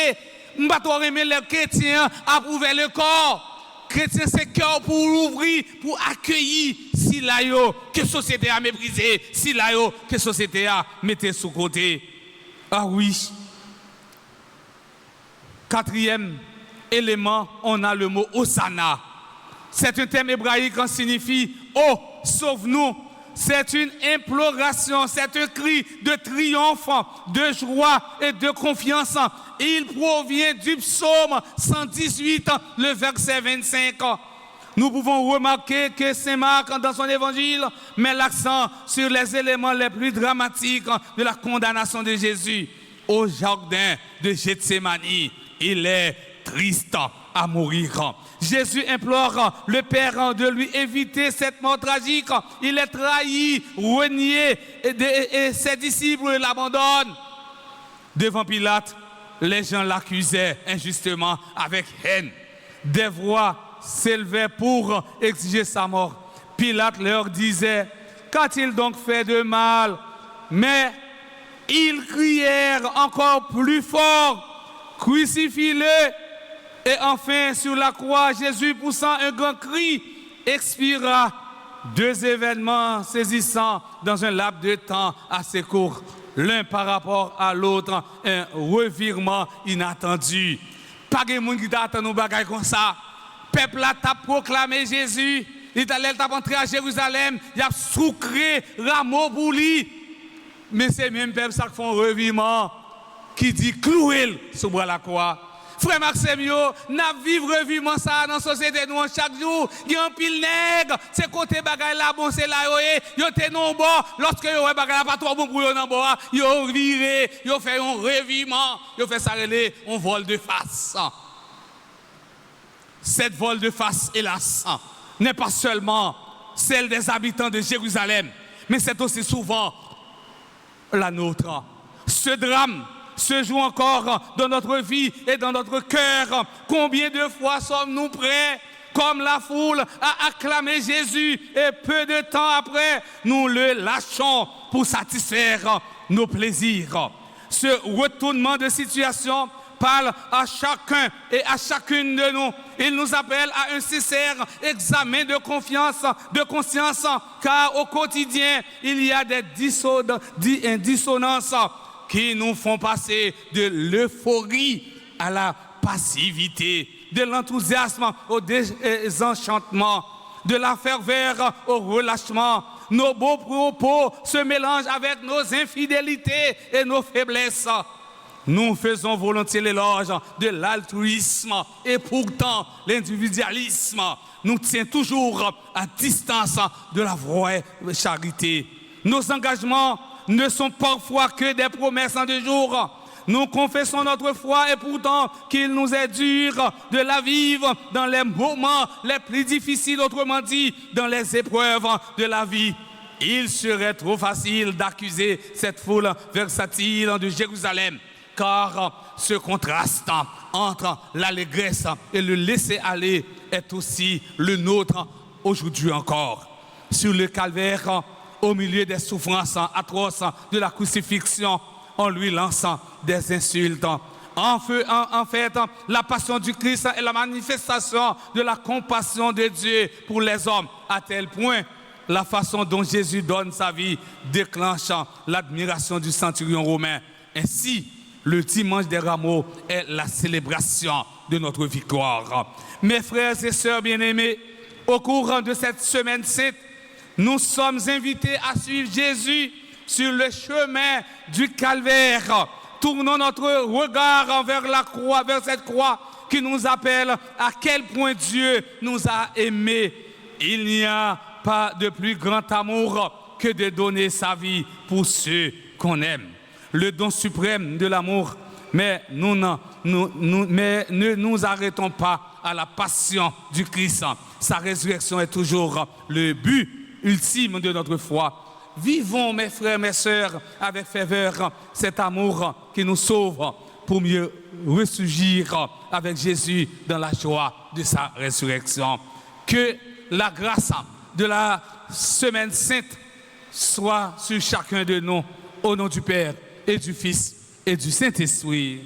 Nous ne pouvons pas aimer les chrétiens à ouvrir le corps. Chrétien, c'est cœur pour l'ouvrir, pour accueillir si là, que la société a méprisé, si là, que la société a mis sous côté. Ah oui. Quatrième élément, on a le mot Hosanna. C'est un terme hébraïque qui signifie « Oh, sauve-nous ». C'est une imploration, c'est un cri de triomphe, de joie et de confiance. Il provient du psaume 118, le verset 25. Nous pouvons remarquer que Saint Marc, dans son évangile, met l'accent sur les éléments les plus dramatiques de la condamnation de Jésus. Au jardin de Gethsémani, il est triste à mourir. Jésus implore le Père de lui éviter cette mort tragique. Il est trahi, renié et ses disciples l'abandonnent. Devant Pilate, les gens l'accusaient injustement avec haine. Des voix s'élevaient pour exiger sa mort. Pilate leur disait, qu'a-t-il donc fait de mal? Mais ils crièrent encore plus fort, crucifie-le. Et enfin, sur la croix, Jésus, poussant un grand cri, expira. Deux événements saisissants dans un laps de temps assez court. L'un par rapport à l'autre, un revirement inattendu. Pas de monde qui t'attend nous bagaille comme ça. Peuple a proclamé Jésus. Il t'a entré à Jérusalem. Il a soucré rameau pour lui. Mais c'est même peuple ça qui font un revirement qui dit clouer sur la croix. Frère Maxime, nous vivons revirement ça dans la société nous chaque jour. Il y a un pile nègre, c'est côté bagaille là, bon, c'est là, yo te non bon, lorsque yo bagaille pas trop bon pour yo nan bon, yo viré, yo fait un revirement, yo fait ça relé, on vol de face. Cette vol de face, hélas, n'est pas seulement celle des habitants de Jérusalem, mais c'est aussi souvent la nôtre. Ce drame se joue encore dans notre vie et dans notre cœur. Combien de fois sommes-nous prêts, comme la foule, à acclamer Jésus et peu de temps après, nous le lâchons pour satisfaire nos plaisirs. Ce retournement de situation parle à chacun et à chacune de nous. Il nous appelle à un sincère examen de confiance, de conscience, car au quotidien, il y a des dissonances qui nous font passer de l'euphorie à la passivité, de l'enthousiasme au désenchantement, de la ferveur au relâchement. Nos beaux propos se mélangent avec nos infidélités et nos faiblesses. Nous faisons volontiers l'éloge de l'altruisme et pourtant l'individualisme nous tient toujours à distance de la vraie charité. Nos engagements ne sont parfois que des promesses en 2 jours. Nous confessons notre foi et pourtant qu'il nous est dur de la vivre dans les moments les plus difficiles, autrement dit, dans les épreuves de la vie. Il serait trop facile d'accuser cette foule versatile de Jérusalem, car ce contraste entre l'allégresse et le laisser-aller est aussi le nôtre aujourd'hui encore. Sur le calvaire, au milieu des souffrances atroces de la crucifixion, en lui lançant des insultes. En fait, la passion du Christ est la manifestation de la compassion de Dieu pour les hommes, à tel point la façon dont Jésus donne sa vie déclenche l'admiration du centurion romain. Ainsi, le dimanche des rameaux est la célébration de notre victoire. Mes frères et sœurs bien-aimés, au cours de cette semaine sainte, nous sommes invités à suivre Jésus sur le chemin du calvaire. Tournons notre regard vers la croix, vers cette croix qui nous appelle à quel point Dieu nous a aimés. Il n'y a pas de plus grand amour que de donner sa vie pour ceux qu'on aime. Le don suprême de l'amour, mais ne nous arrêtons pas à la passion du Christ. Sa résurrection est toujours le but ultime de notre foi. Vivons, mes frères, mes sœurs, avec ferveur cet amour qui nous sauve pour mieux ressurgir avec Jésus dans la joie de sa résurrection. Que la grâce de la semaine sainte soit sur chacun de nous, au nom du Père et du Fils et du Saint-Esprit.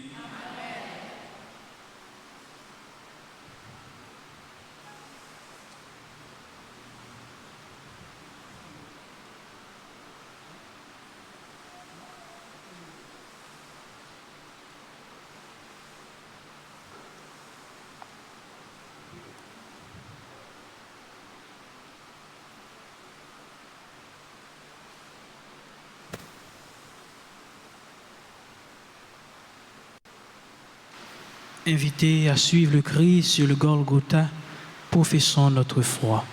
Invités à suivre le Christ sur le Golgotha, professons notre foi.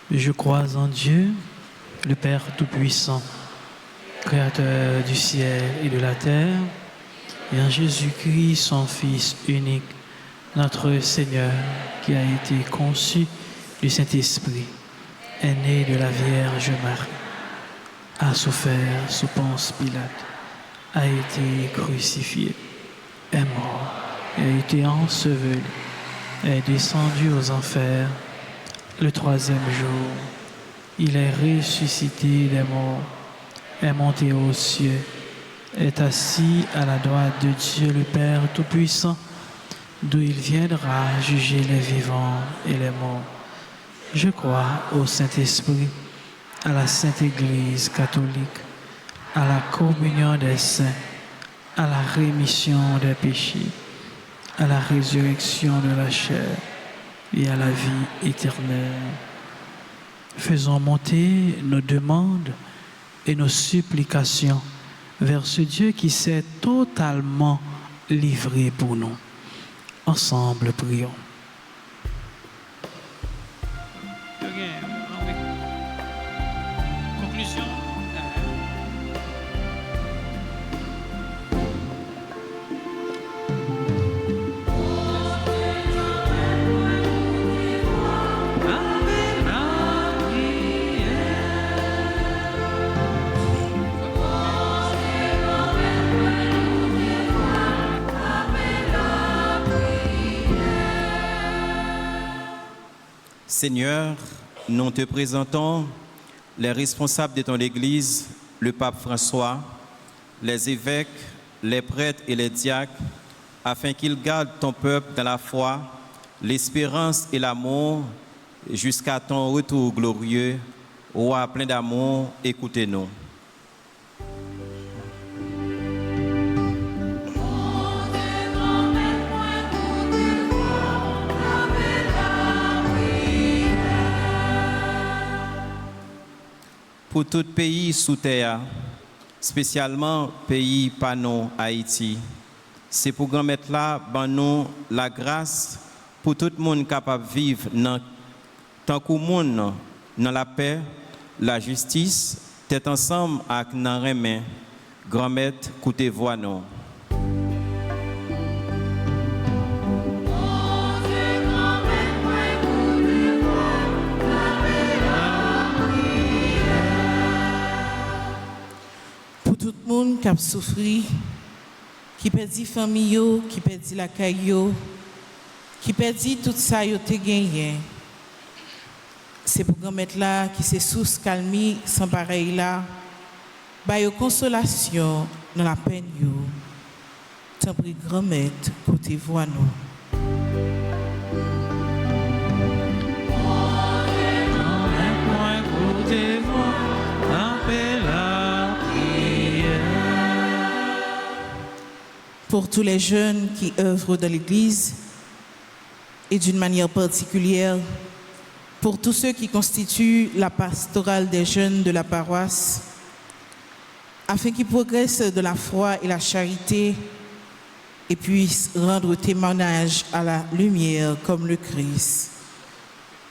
Je crois en Dieu, le Père Tout-Puissant, Créateur du ciel et de la terre, et en Jésus-Christ, son Fils unique, notre Seigneur, qui a été conçu du Saint-Esprit, est né de la Vierge Marie, a souffert sous Ponce Pilate, a été crucifié, est mort, a été enseveli, est descendu aux enfers. Le troisième jour, il est ressuscité des morts, est monté aux cieux, est assis à la droite de Dieu le Père Tout-Puissant, d'où il viendra juger les vivants et les morts. Je crois au Saint-Esprit, à la Sainte Église catholique, à la communion des saints, à la rémission des péchés, à la résurrection de la chair et à la vie éternelle. Faisons monter nos demandes et nos supplications vers ce Dieu qui s'est totalement livré pour nous. Ensemble, prions. Conclusion. Seigneur, nous te présentons les responsables de ton Église, le pape François, les évêques, les prêtres et les diacres, afin qu'ils gardent ton peuple dans la foi, l'espérance et l'amour jusqu'à ton retour glorieux. Roi plein d'amour, écoutez-nous. Pour tout pays sous terre, spécialement pays Panon, Haïti, c'est pour grand mettre là, ben nous la grâce pour tout le monde capable de vivre tant que monde dans la paix, la justice, tête ensemble avec nan remen, grand maître, côté voix nous. Tout le monde qui a souffert, qui perdit famille, qui perdit la caillou, qui perdit tout ça yo te gagné. C'est pour mettre là qui se sous calmi sans pareil là, ba yo consolation dans la peine yo. Tant pis grand maître côté voix nous. Pour tous les jeunes qui œuvrent dans l'Église et d'une manière particulière, pour tous ceux qui constituent la pastorale des jeunes de la paroisse, afin qu'ils progressent de la foi et la charité et puissent rendre témoignage à la lumière comme le Christ.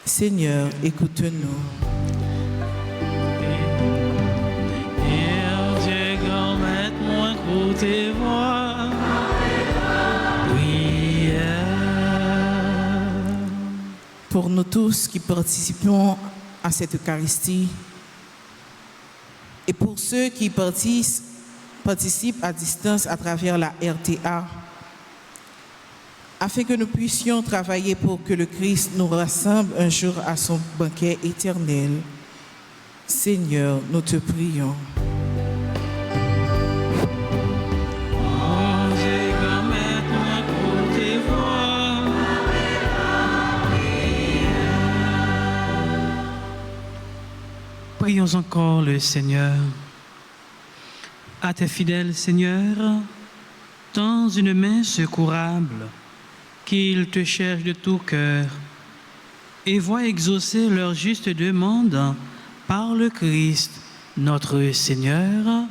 Seigneur, écoute-nous. Pour nous tous qui participons à cette Eucharistie et pour ceux qui participent participent à distance à travers la RTA, afin que nous puissions travailler pour que le Christ nous rassemble un jour à son banquet éternel. Seigneur, nous te prions. Prions encore le Seigneur. À tes fidèles, Seigneur, tends une main secourable, qu'ils te cherchent de tout cœur, et vois exaucer leur juste demande par le Christ, notre Seigneur.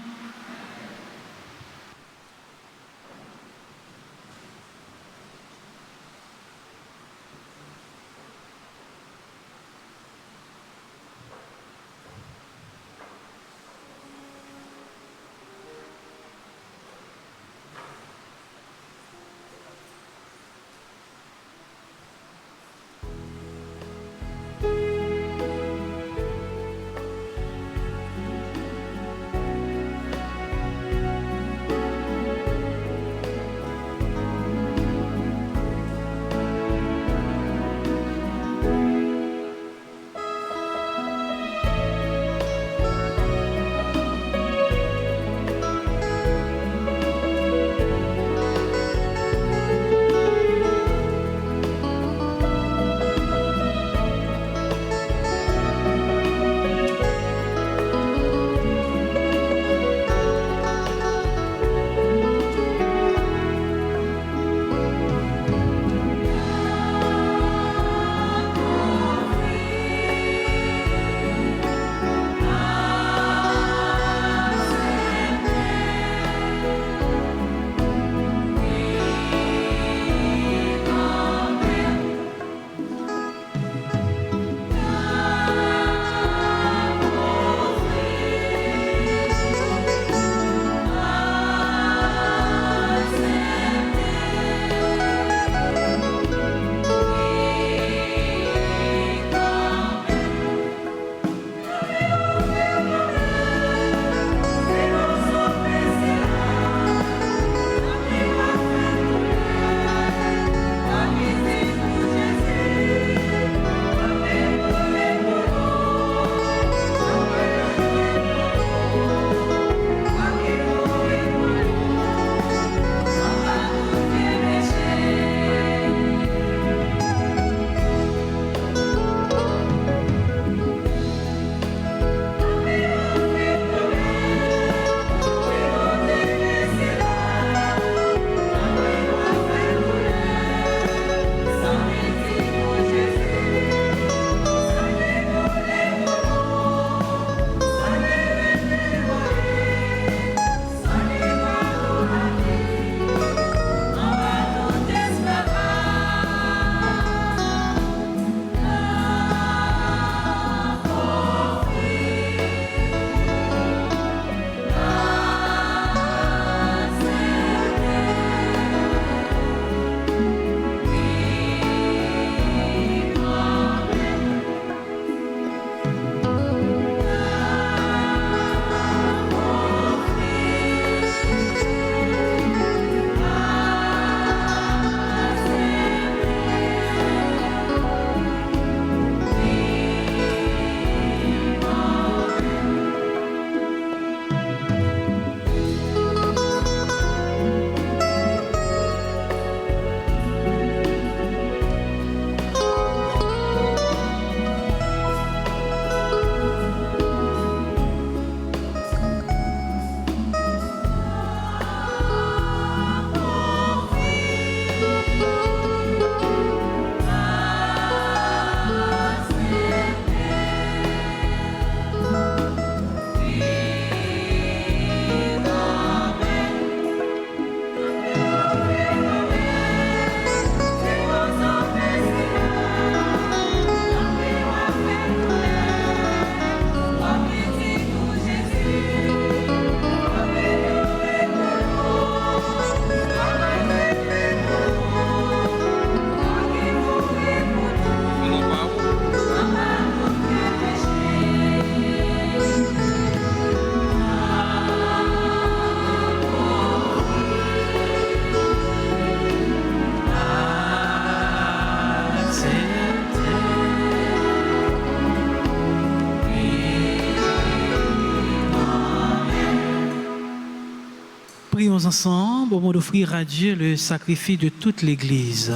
Prions ensemble au moment d'offrir à Dieu le sacrifice de toute l'Église.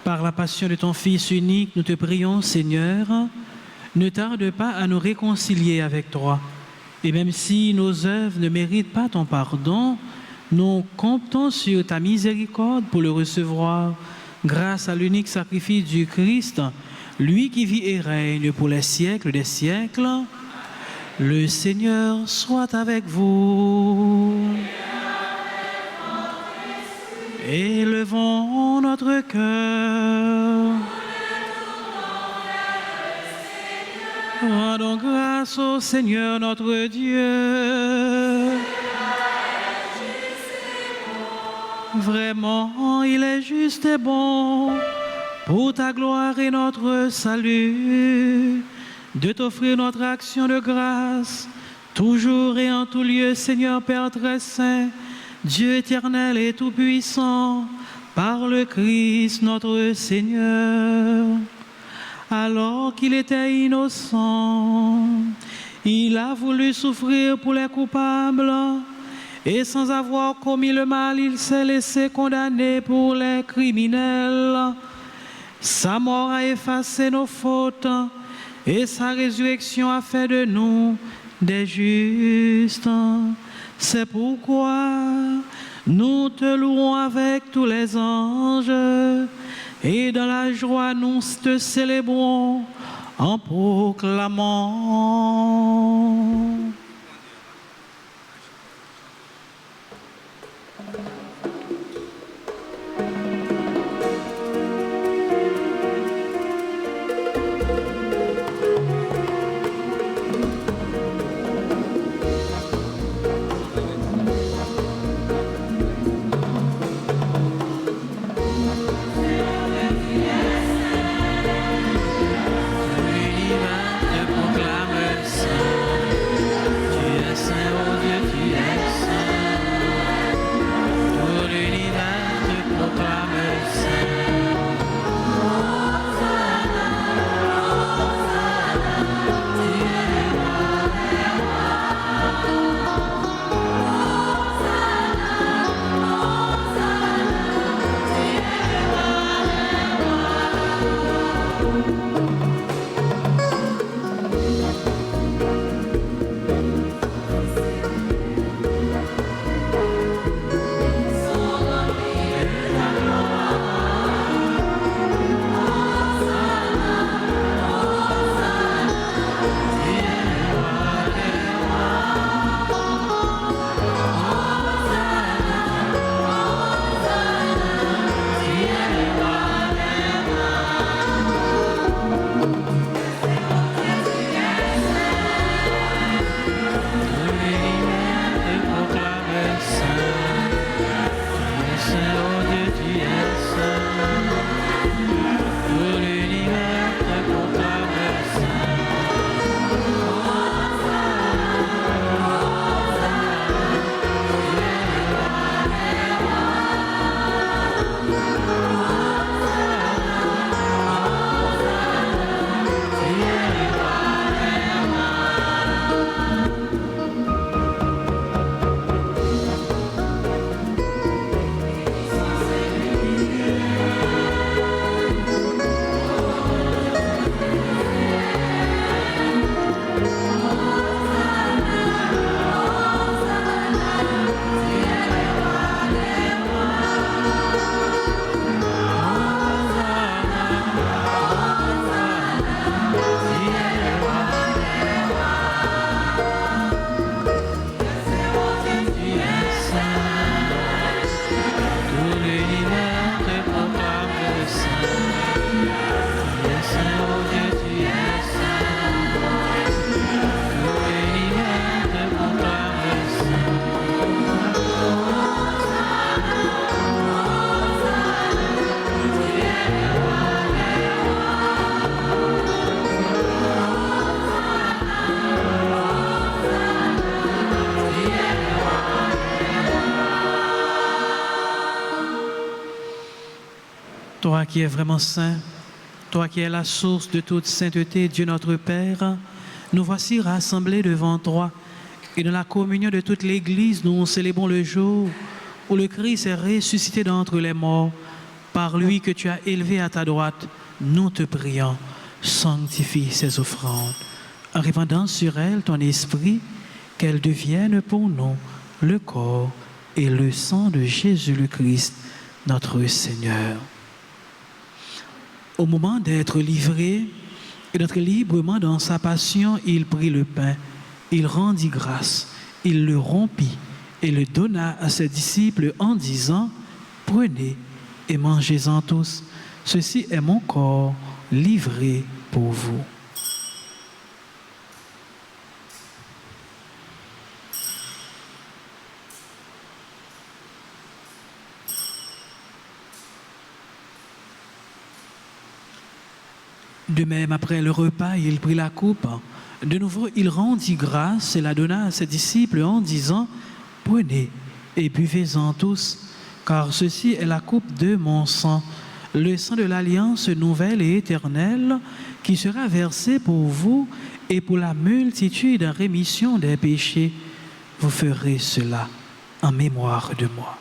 Par la passion de ton Fils unique, nous te prions, Seigneur, ne tarde pas à nous réconcilier avec toi. Et même si nos œuvres ne méritent pas ton pardon, nous comptons sur ta miséricorde pour le recevoir grâce à l'unique sacrifice du Christ, lui qui vit et règne pour les siècles des siècles. Le Seigneur soit avec vous. Élevons notre cœur. Rendons grâce au Seigneur notre Dieu. Vraiment, il est juste et bon pour ta gloire et notre salut, de t'offrir notre action de grâce, toujours et en tout lieu, Seigneur Père très saint, Dieu éternel et tout-puissant, par le Christ notre Seigneur. Alors qu'il était innocent, il a voulu souffrir pour les coupables, et sans avoir commis le mal, il s'est laissé condamner pour les criminels. Sa mort a effacé nos fautes, et sa résurrection a fait de nous des justes. C'est pourquoi nous te louons avec tous les anges, et dans la joie nous te célébrons en proclamant. Toi qui es vraiment saint, toi qui es la source de toute sainteté, Dieu notre Père, nous voici rassemblés devant toi et dans la communion de toute l'Église, nous célébrons le jour où le Christ est ressuscité d'entre les morts. Par lui que tu as élevé à ta droite, nous te prions, sanctifie ces offrandes, en répandant sur elles ton esprit, qu'elles deviennent pour nous le corps et le sang de Jésus le Christ, notre Seigneur. Au moment d'être livré et d'être librement dans sa passion, il prit le pain, il rendit grâce, il le rompit et le donna à ses disciples en disant, « Prenez et mangez-en tous, ceci est mon corps livré pour vous. » De même, après le repas, il prit la coupe. De nouveau, il rendit grâce et la donna à ses disciples en disant, « Prenez et buvez-en tous, car ceci est la coupe de mon sang, le sang de l'alliance nouvelle et éternelle, qui sera versé pour vous et pour la multitude en rémission des péchés. Vous ferez cela en mémoire de moi. »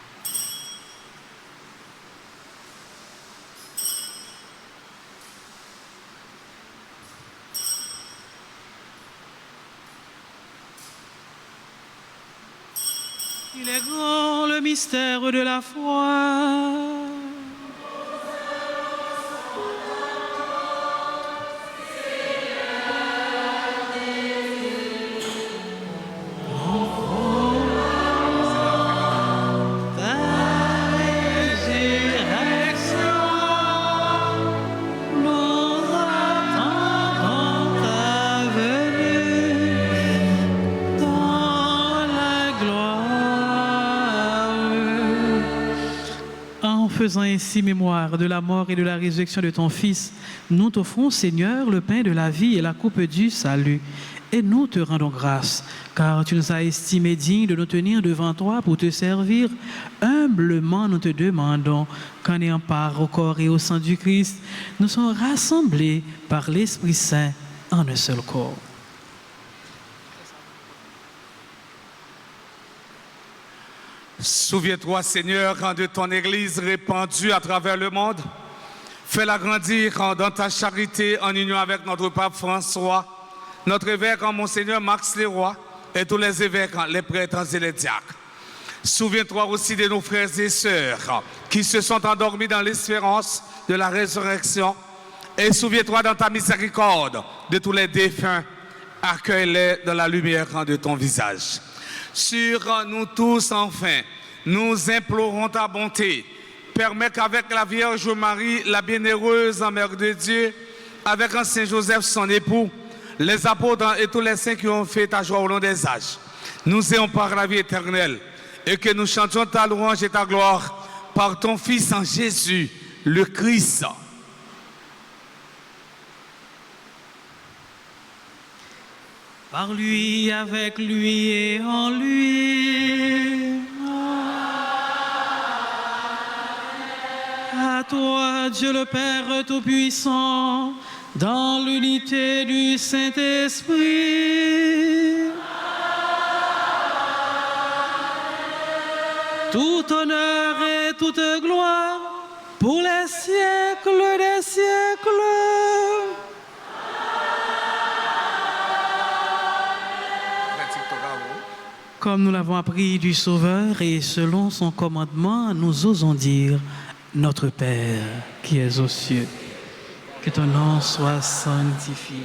Il est grand le mystère de la foi. Faisant ainsi mémoire de la mort et de la résurrection de ton Fils, nous t'offrons, Seigneur, le pain de la vie et la coupe du salut. Et nous te rendons grâce, car tu nous as estimés dignes de nous tenir devant toi pour te servir. Humblement, nous te demandons qu'en ayant part au corps et au sang du Christ, nous soyons rassemblés par l'Esprit Saint en un seul corps. Souviens-toi, Seigneur, de ton Église répandue à travers le monde. Fais-la grandir dans ta charité en union avec notre pape François, notre évêque, Monseigneur Max Leroy, et tous les évêques, les prêtres et les diacres. Souviens-toi aussi de nos frères et sœurs qui se sont endormis dans l'espérance de la résurrection. Et souviens-toi dans ta miséricorde de tous les défunts. Accueille-les dans la lumière de ton visage. Sur nous tous, enfin, nous implorons ta bonté. Permets qu'avec la Vierge Marie, la bienheureuse Mère de Dieu, avec un Saint Joseph, son époux, les apôtres et tous les saints qui ont fait ta joie au long des âges, nous ayons par la vie éternelle et que nous chantions ta louange et ta gloire par ton Fils en Jésus, le Christ. Par lui, avec lui et en lui. À toi, Dieu le Père Tout-Puissant, dans l'unité du Saint-Esprit. Tout honneur et toute gloire pour les siècles des siècles. Comme nous l'avons appris du Sauveur et selon son commandement, nous osons dire, Notre Père qui es aux cieux, que ton nom soit sanctifié,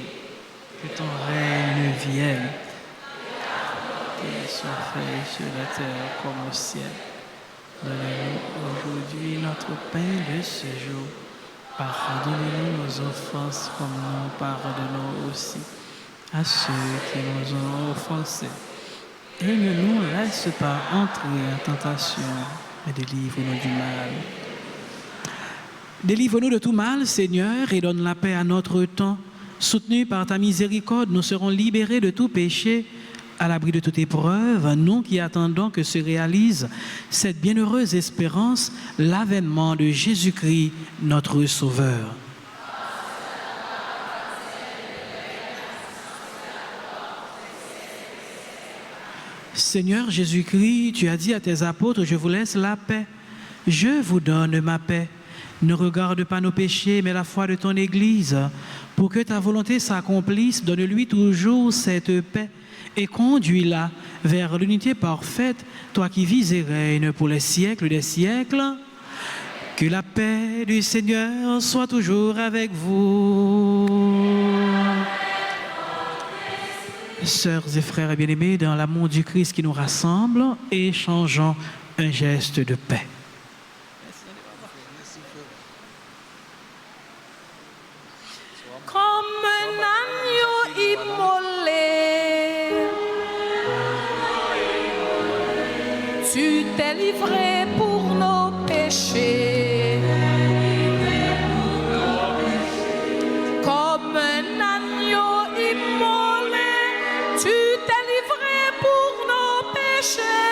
que ton règne vienne, que ton soit fait sur la terre comme au ciel. Donne-nous aujourd'hui notre pain de ce jour. Pardonnez-nous nos offenses comme nous pardonnons aussi à ceux qui nous ont offensés. Et ne nous laisse pas entrer en tentation, mais délivre-nous du mal. Délivre-nous de tout mal, Seigneur, et donne la paix à notre temps. Soutenus par ta miséricorde, nous serons libérés de tout péché, à l'abri de toute épreuve, nous qui attendons que se réalise cette bienheureuse espérance, l'avènement de Jésus-Christ, notre Sauveur. Seigneur Jésus-Christ, tu as dit à tes apôtres, je vous laisse la paix. Je vous donne ma paix. Ne regarde pas nos péchés, mais la foi de ton Église. Pour que ta volonté s'accomplisse, donne-lui toujours cette paix et conduis-la vers l'unité parfaite, toi qui vis et règnes pour les siècles des siècles. Que la paix du Seigneur soit toujours avec vous. Sœurs et frères bien-aimés, dans l'amour du Christ qui nous rassemble, échangeons un geste de paix. Comme un agneau immolé, tu t'es livré pour nos péchés. Comme un agneau immolé, tu t'es livré pour nos péchés.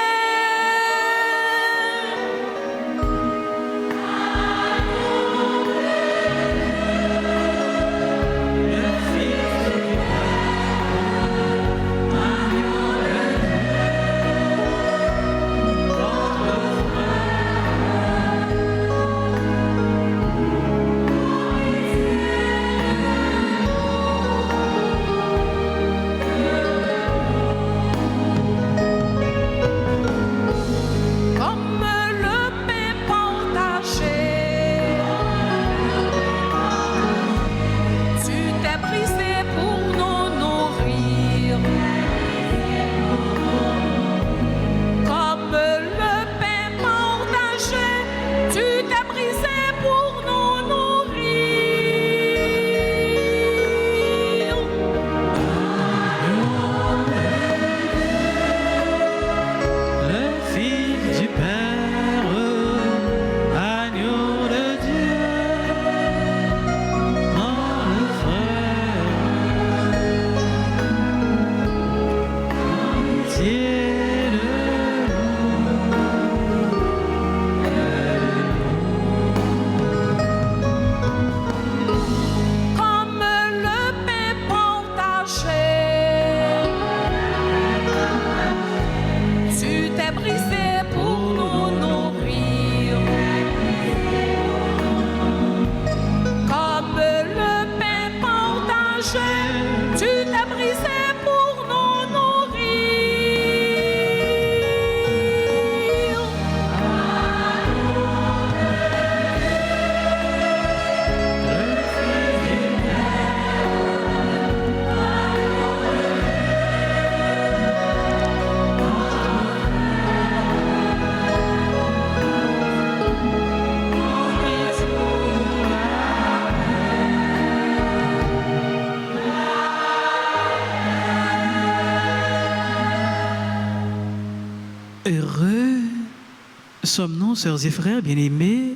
Heureux sommes-nous, sœurs et frères bien-aimés,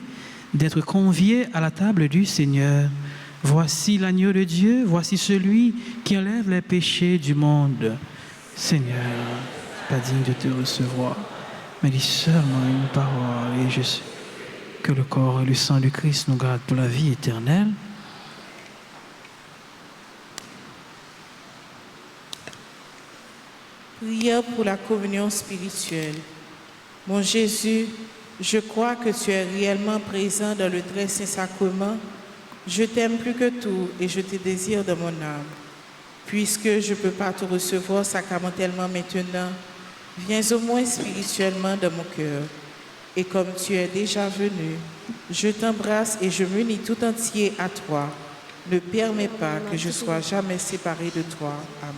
d'être conviés à la table du Seigneur. Voici l'agneau de Dieu, voici celui qui enlève les péchés du monde. Seigneur, pas digne de te recevoir, mais dis seulement une parole et je sais que le corps et le sang du Christ nous gardent pour la vie éternelle. Prière pour la communion spirituelle. Mon Jésus, je crois que tu es réellement présent dans le très saint sacrement. Je t'aime plus que tout et je te désire de mon âme. Puisque je ne peux pas te recevoir sacramentellement maintenant, viens au moins spirituellement dans mon cœur. Et comme tu es déjà venu, je t'embrasse et je m'unis tout entier à toi. Ne permets pas que je sois jamais séparé de toi. Amen.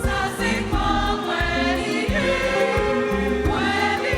Ça c'est quoi, ouais,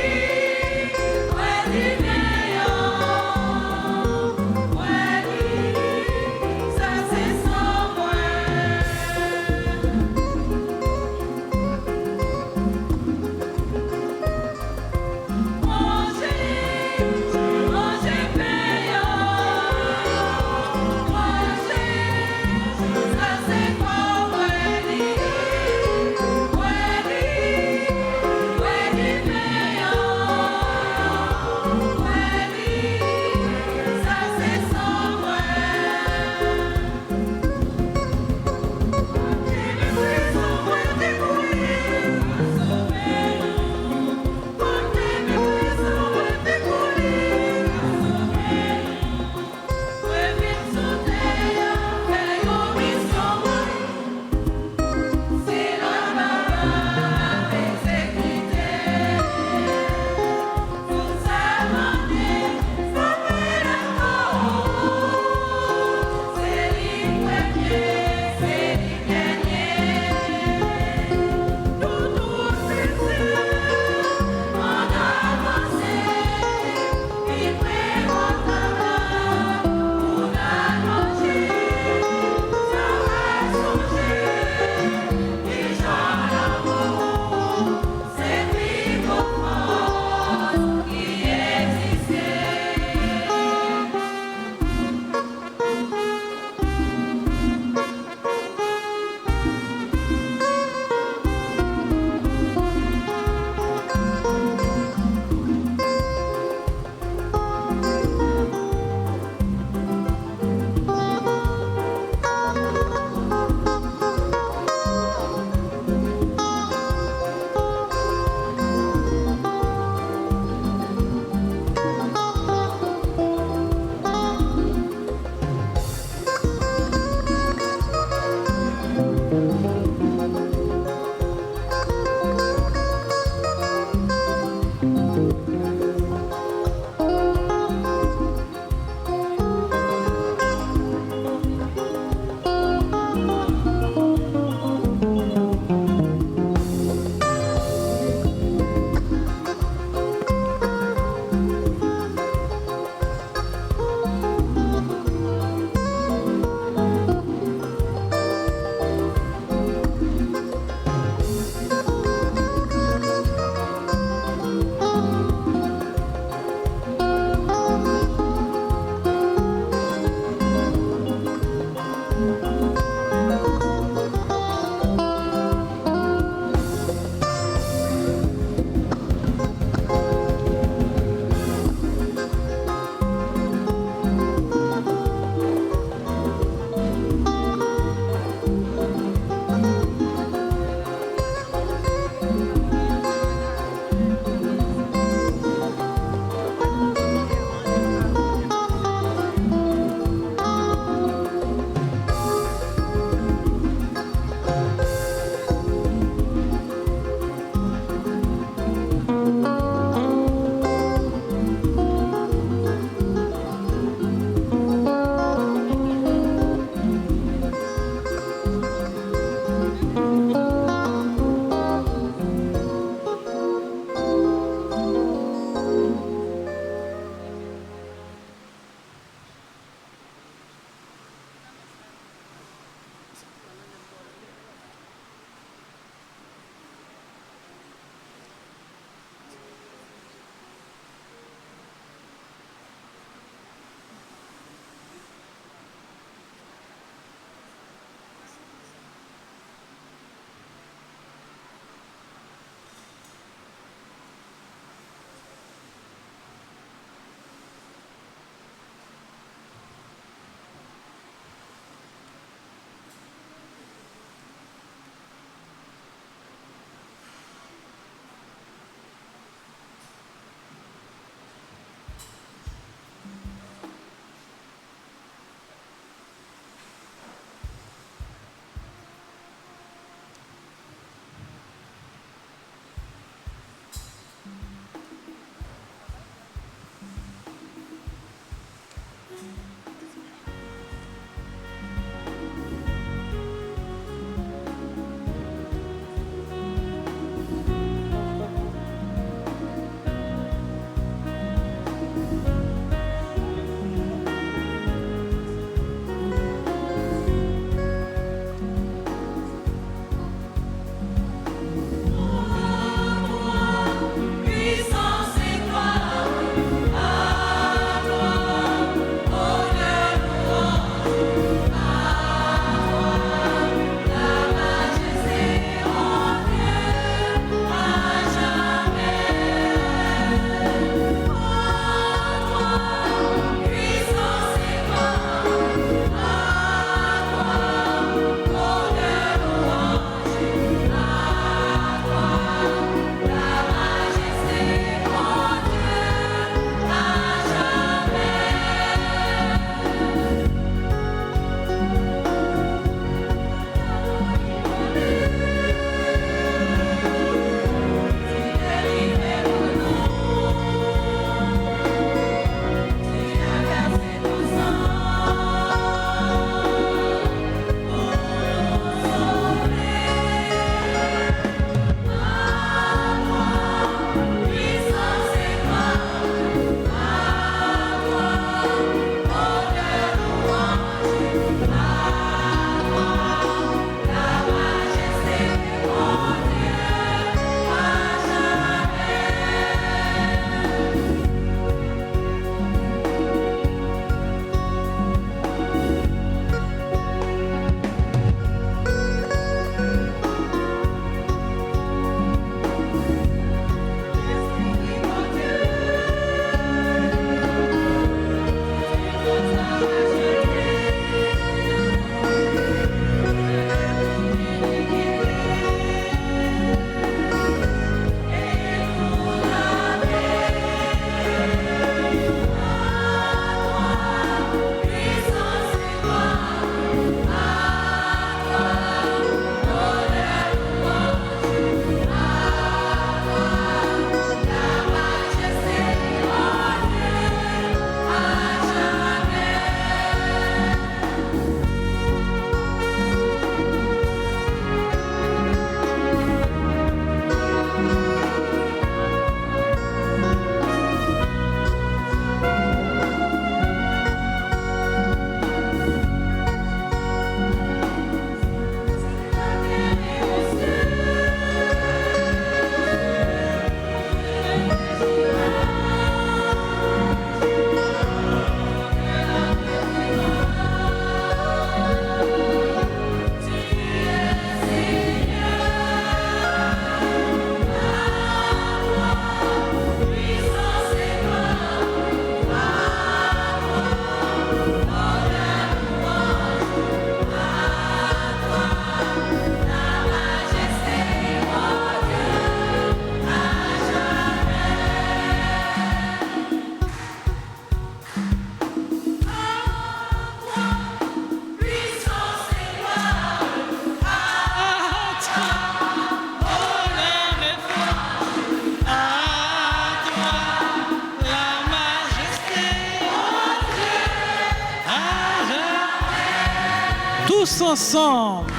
tous ensemble.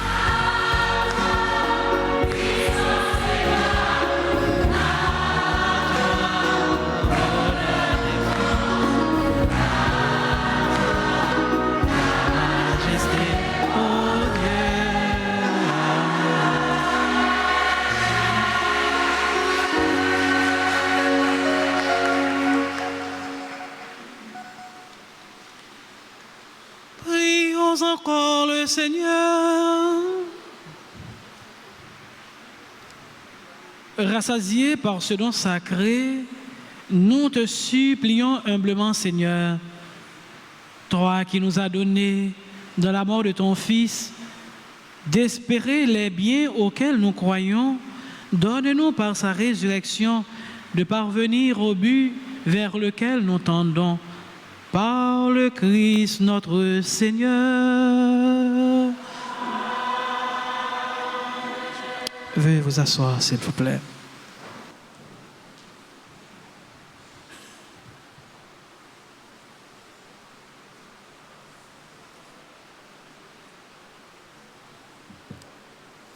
Encore le Seigneur. Rassasiés par ce don sacré, nous te supplions humblement, Seigneur, toi qui nous as donné, dans la mort de ton Fils, d'espérer les biens auxquels nous croyons, donne-nous par sa résurrection de parvenir au but vers lequel nous tendons. Par le Christ notre Seigneur. Veuillez vous asseoir, s'il vous plaît.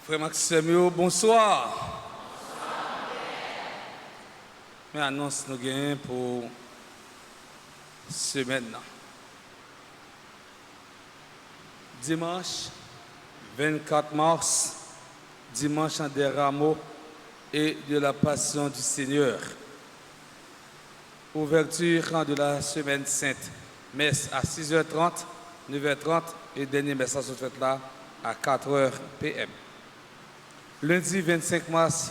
Frère Maxime, bonsoir. Mais annonce nous gagnons pour semaine. Dimanche 24 mars, dimanche des rameaux et de la passion du Seigneur. Ouverture de la semaine sainte. Messe à 6h30, 9h30 et dernier message se fait là à 4h PM. Lundi 25 mars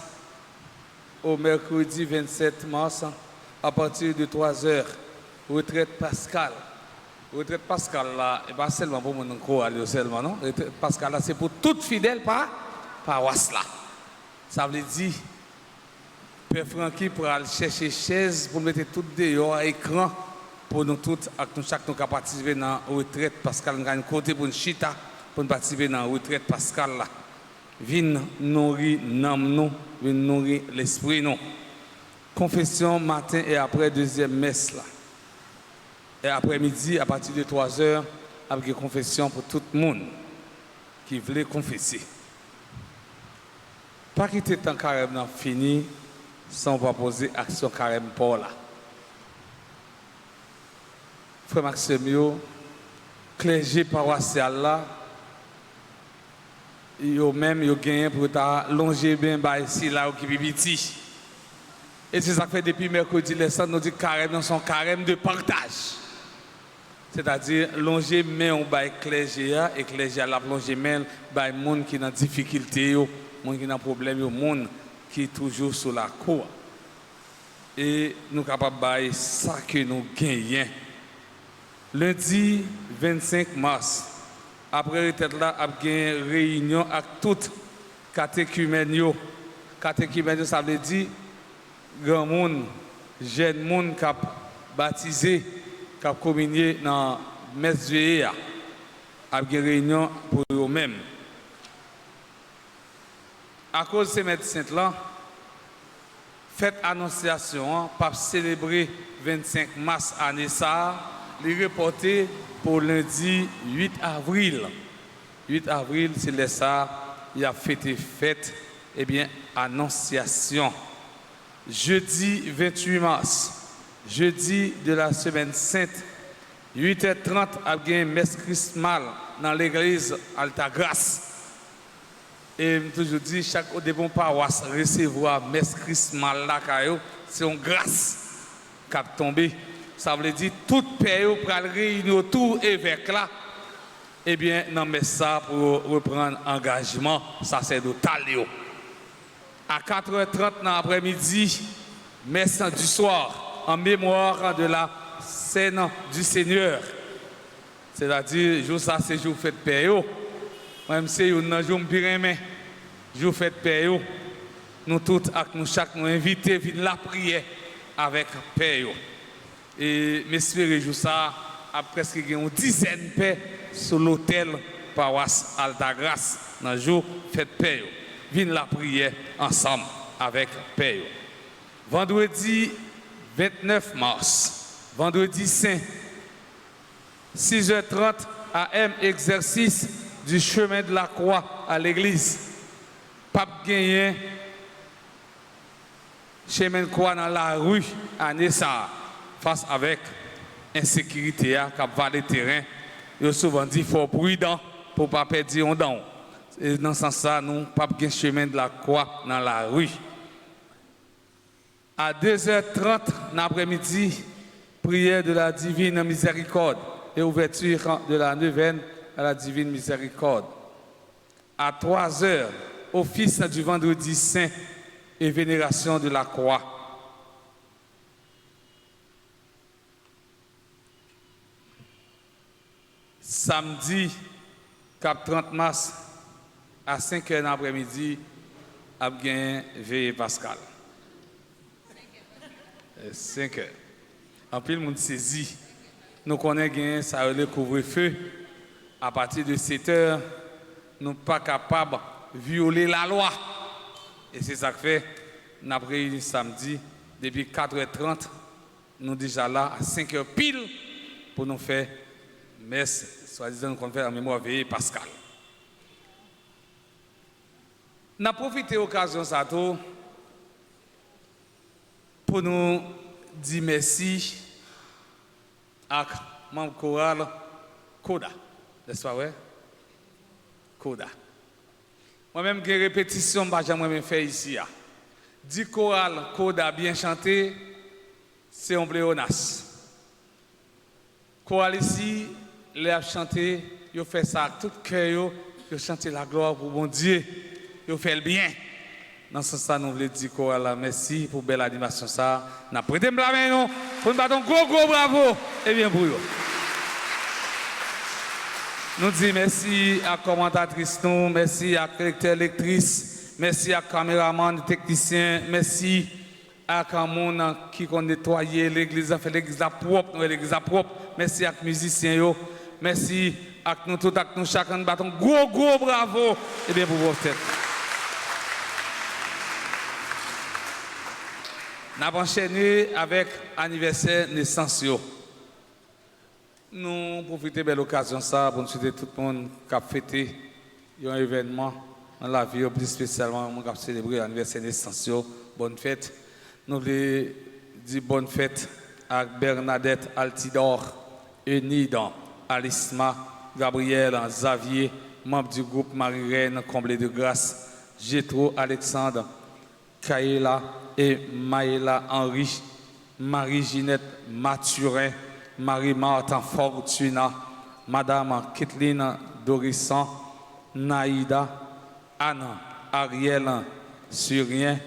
au mercredi 27 mars à partir de 3h. Retraite Pascal. Retraite Pascal là, et pas seulement pour mon encore aller seulement non. Retraite Pascal là, c'est pour tout fidèle par Wasla. Ça veut dire Père Francky pour aller chercher chaise pour mettre tout dehors à écran pour nous toutes chaque nous participer dans retraite Pascal, nous avons un côté pour une chita pour nous participer dans retraite Pascal là. Vin nourrir nous, vin nourrir l'esprit nous. Confession matin et après deuxième messe là. Et après-midi, à partir de 3h, avec une confession pour tout le monde qui voulait confesser. Pas quitter tant carême fini sans pas poser action carême pour là. Frère Maxime, clergé paroissial là, yo même yo gagné pour ta longer bien bas ici là qui petit. Et c'est ça que fait depuis mercredi les centres nous dit carême dans son carême de partage. C'est-à-dire longer main on bail clergé et clergé la longer main bail monde qui dans difficulté yo, monde qui dans problème yo, monde qui toujours sur la cour. Et nous capable bail ça que nous gagnons. Lundi 25 mars après retraite là a gagné réunion avec toute catéchumène yo. Catéchumène ça veut dire grand monde, jeune monde qui a baptisé, qui a communié dans messe de a une réunion pour eux-mêmes. À cause de ces médecins là, fête annonciation, pas célébrer 25 mars année ça, les reporter pour lundi 8 avril. 8 avril, c'est le ça, il a fêté fête, eh bien, annonciation. Jeudi 28 mars, jeudi de la semaine sainte, 8h30, a bien messe chrismale dans l'église Altagrace. Et je toujours dit, chaque bon paroisse recevoir messe chrismale là, c'est une grâce qui a tombé. Ça veut dire tout pays pour réunir autour évêque là, eh bien, dans messe ça pour reprendre engagement, ça c'est de talio. À 4h30 dans l'après-midi, messe du soir, en mémoire de la scène du Seigneur. C'est-à-dire, jour ça, c'est jour fête paix. Même si nous avons jour bien jour fête paix. Nous tous, nous chaque nous invités à venir la prière avec paix. Et m'espérer jour ça, a presque une dizaine de paix sur l'hôtel paroisse Altagrace dans le jour fête paix. Viens la prière ensemble avec paix. Vendredi 29 mars, vendredi saint, 6h30 AM exercice du chemin de la croix à l'église. Pas gagner chemin de croix dans la rue à Nessa face avec insécurité qui va le terrain. Il souvent dit qu'il faut être prudent pour ne pas perdre un don. Et dans ce sens-là, nous pas gagner chemin de la croix dans la rue. À 2h30 l'après-midi, prière de la divine miséricorde et ouverture de la neuvaine à la divine miséricorde. À 3h, office du vendredi saint et vénération de la croix. Samedi, cap 30 mars, à 5h l'après-midi, a gagné veillée Pascal. 5h. En plus, le monde saisit. Nous connaissons ça le couvre-feu. À partir de 7h, nous ne sommes pas capables de violer la loi. Et c'est ça que fait, nous avons réuni samedi, depuis 4h30, nous sommes déjà là à 5h pile pour nous faire messe, soi-disant nous faire en mémoire veillée Pascal. Nous avons profité de l'occasion pour nous dire merci à mon choral Koda. N'est-ce pas, ouais? Koda. Moi-même, j'ai répétition, je vais faire ici. Dit choral Koda bien chanté, c'est un pléonas. Choral ici, les a chanté, ils fait ça avec tout cœur, ils chantent la gloire pour bon Dieu, ils fait le bien. Dans ce sens, nous voulons dire choral merci pour belle animation ça. N'a prêté la main nous pour nous battre un gros bravo et bien pour eux. Nous disons merci à la commentatrice, merci à la lecteur lectrice, merci à caméraman, technicien, merci à Kamon qui a nettoyé l'église, fait l'église propre, merci à les musiciens, merci à nous tous, à nous chacun, nous battons gros bravo et bien pour votre tête. Nous avons enchaîné avec l'anniversaire naissance. Nous profitons de l'occasion pour nous souhaiter tout le monde qui a fêté un événement dans la vie, plus spécialement qui a célébré l'anniversaire naissance. Bonne fête. Nous voulons dire bonne fête à Bernadette Altidor, Enide, Alisma, Gabriel, Xavier, membre du groupe Marie-Reine Comblé de Grâce, Gétro Alexandre, Kaela et Maëla Henri, Marie-Ginette Mathurin, Marie-Marthe Fortuna, Madame Kathleen Dorissan, Naïda, Anne, Ariel Surien,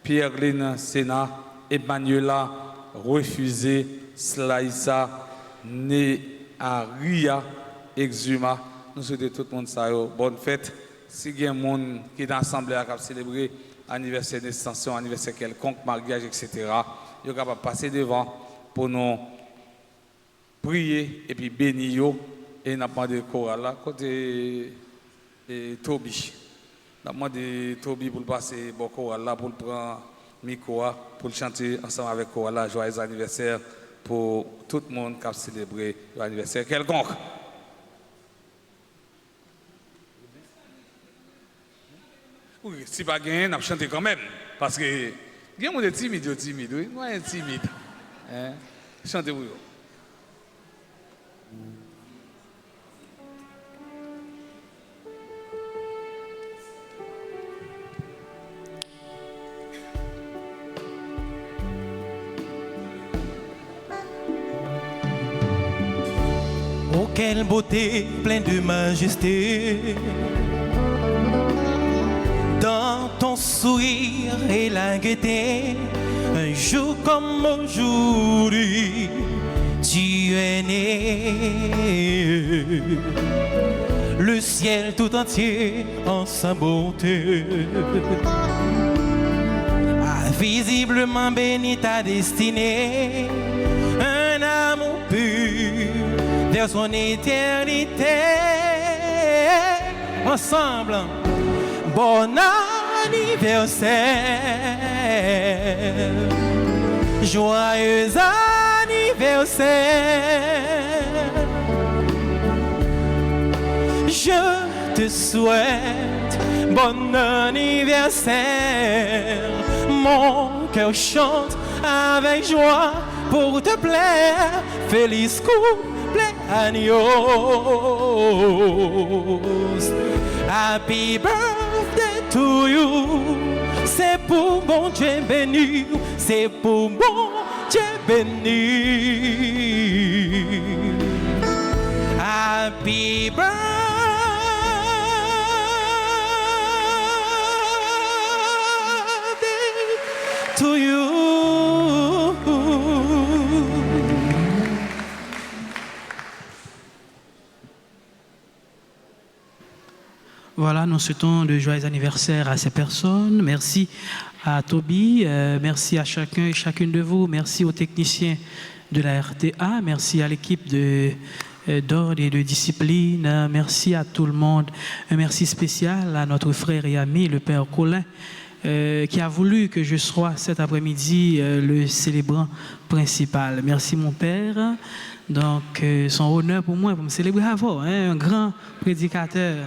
Pierre-Line Sénat, Emmanuela Refusé, Slaïsa, Néaria, Exuma. Nous souhaitons tout le monde ça, bonne fête. Si il y a un monde qui est ensemble à célébrer anniversaire d'extension, anniversaire quelconque, mariage, etc., il est capable de passer devant pour nous prier et puis bénir. Et nous avons demandé le choral là, côté Toby. Nous avons demandé Toby pour passer le choral là, pour prendre le micro, pour chanter ensemble avec le choral là, joyeux anniversaire pour tout le monde qui a célébré l'anniversaire quelconque. Oui, si pas gagné, on chanter quand même. Parce que il y a des gens timides, oui. Moi, je suis timide. Chantez vous. Oh, quelle beauté, pleine de majesté. Dans ton sourire et la gaieté, un jour comme aujourd'hui, tu es né. Le ciel tout entier en sa bonté a visiblement béni ta destinée. Un amour pur vers son éternité. Ensemble, bon anniversaire, joyeux anniversaire. Je te souhaite bon anniversaire. Mon cœur chante avec joie pour te plaire. Feliz cumpleaños. Happy birthday to you. C'est pour mon Dieu béni, c'est pour mon Dieu béni. Happy birthday to you. Voilà, nous souhaitons de joyeux anniversaire à ces personnes. Merci à Toby, merci à chacun et chacune de vous, merci aux techniciens de la RTA, merci à l'équipe d'ordre et de discipline, merci à tout le monde. Un merci spécial à notre frère et ami, le Père Colin, qui a voulu que je sois cet après-midi le célébrant principal. Merci mon Père. Donc, c'est un honneur pour moi, pour me célébrer avant, hein, un grand prédicateur.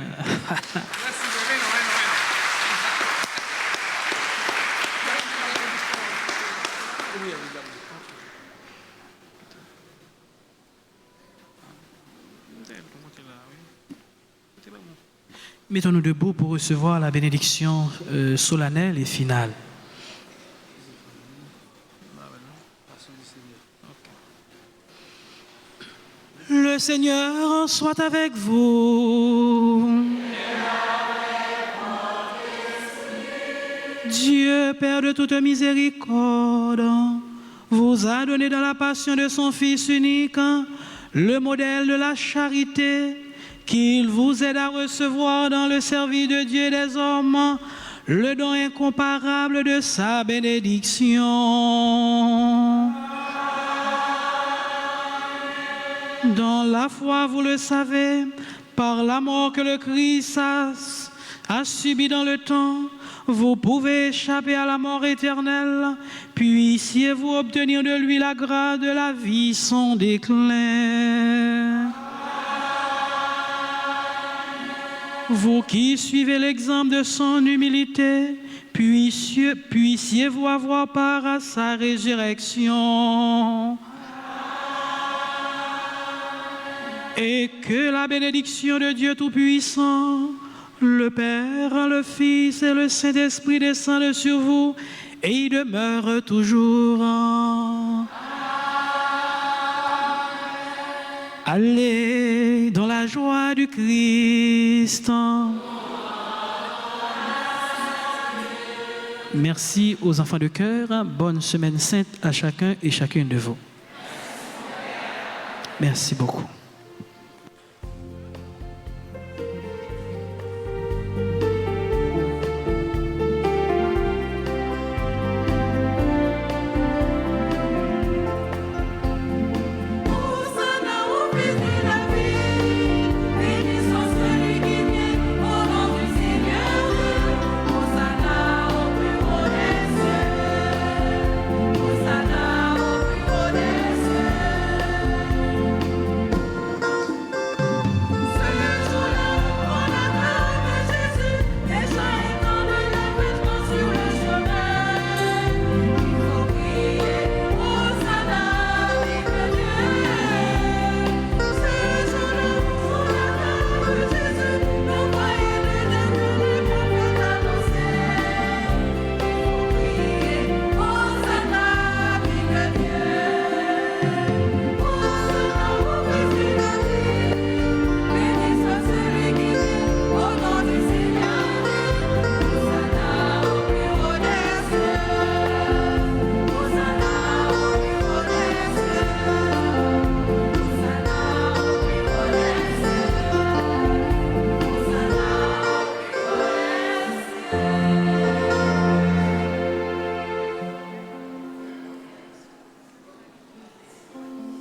Mettons-nous debout pour recevoir la bénédiction solennelle et finale. Le Seigneur soit avec vous. Dieu, Père de toute miséricorde, vous a donné dans la passion de son Fils unique le modèle de la charité, qu'il vous aide à recevoir dans le service de Dieu et des hommes le don incomparable de sa bénédiction. Dans la foi, vous le savez, par la mort que le Christ a subi dans le temps, vous pouvez échapper à la mort éternelle, puissiez-vous obtenir de lui la grâce de la vie sans déclin. Vous qui suivez l'exemple de son humilité, puissiez-vous avoir part à sa résurrection. Et que la bénédiction de Dieu Tout-Puissant, le Père, le Fils et le Saint-Esprit descendent sur vous et y demeurent toujours. Allez dans la joie du Christ. Merci aux enfants de cœur. Bonne semaine sainte à chacun et chacune de vous. Merci beaucoup.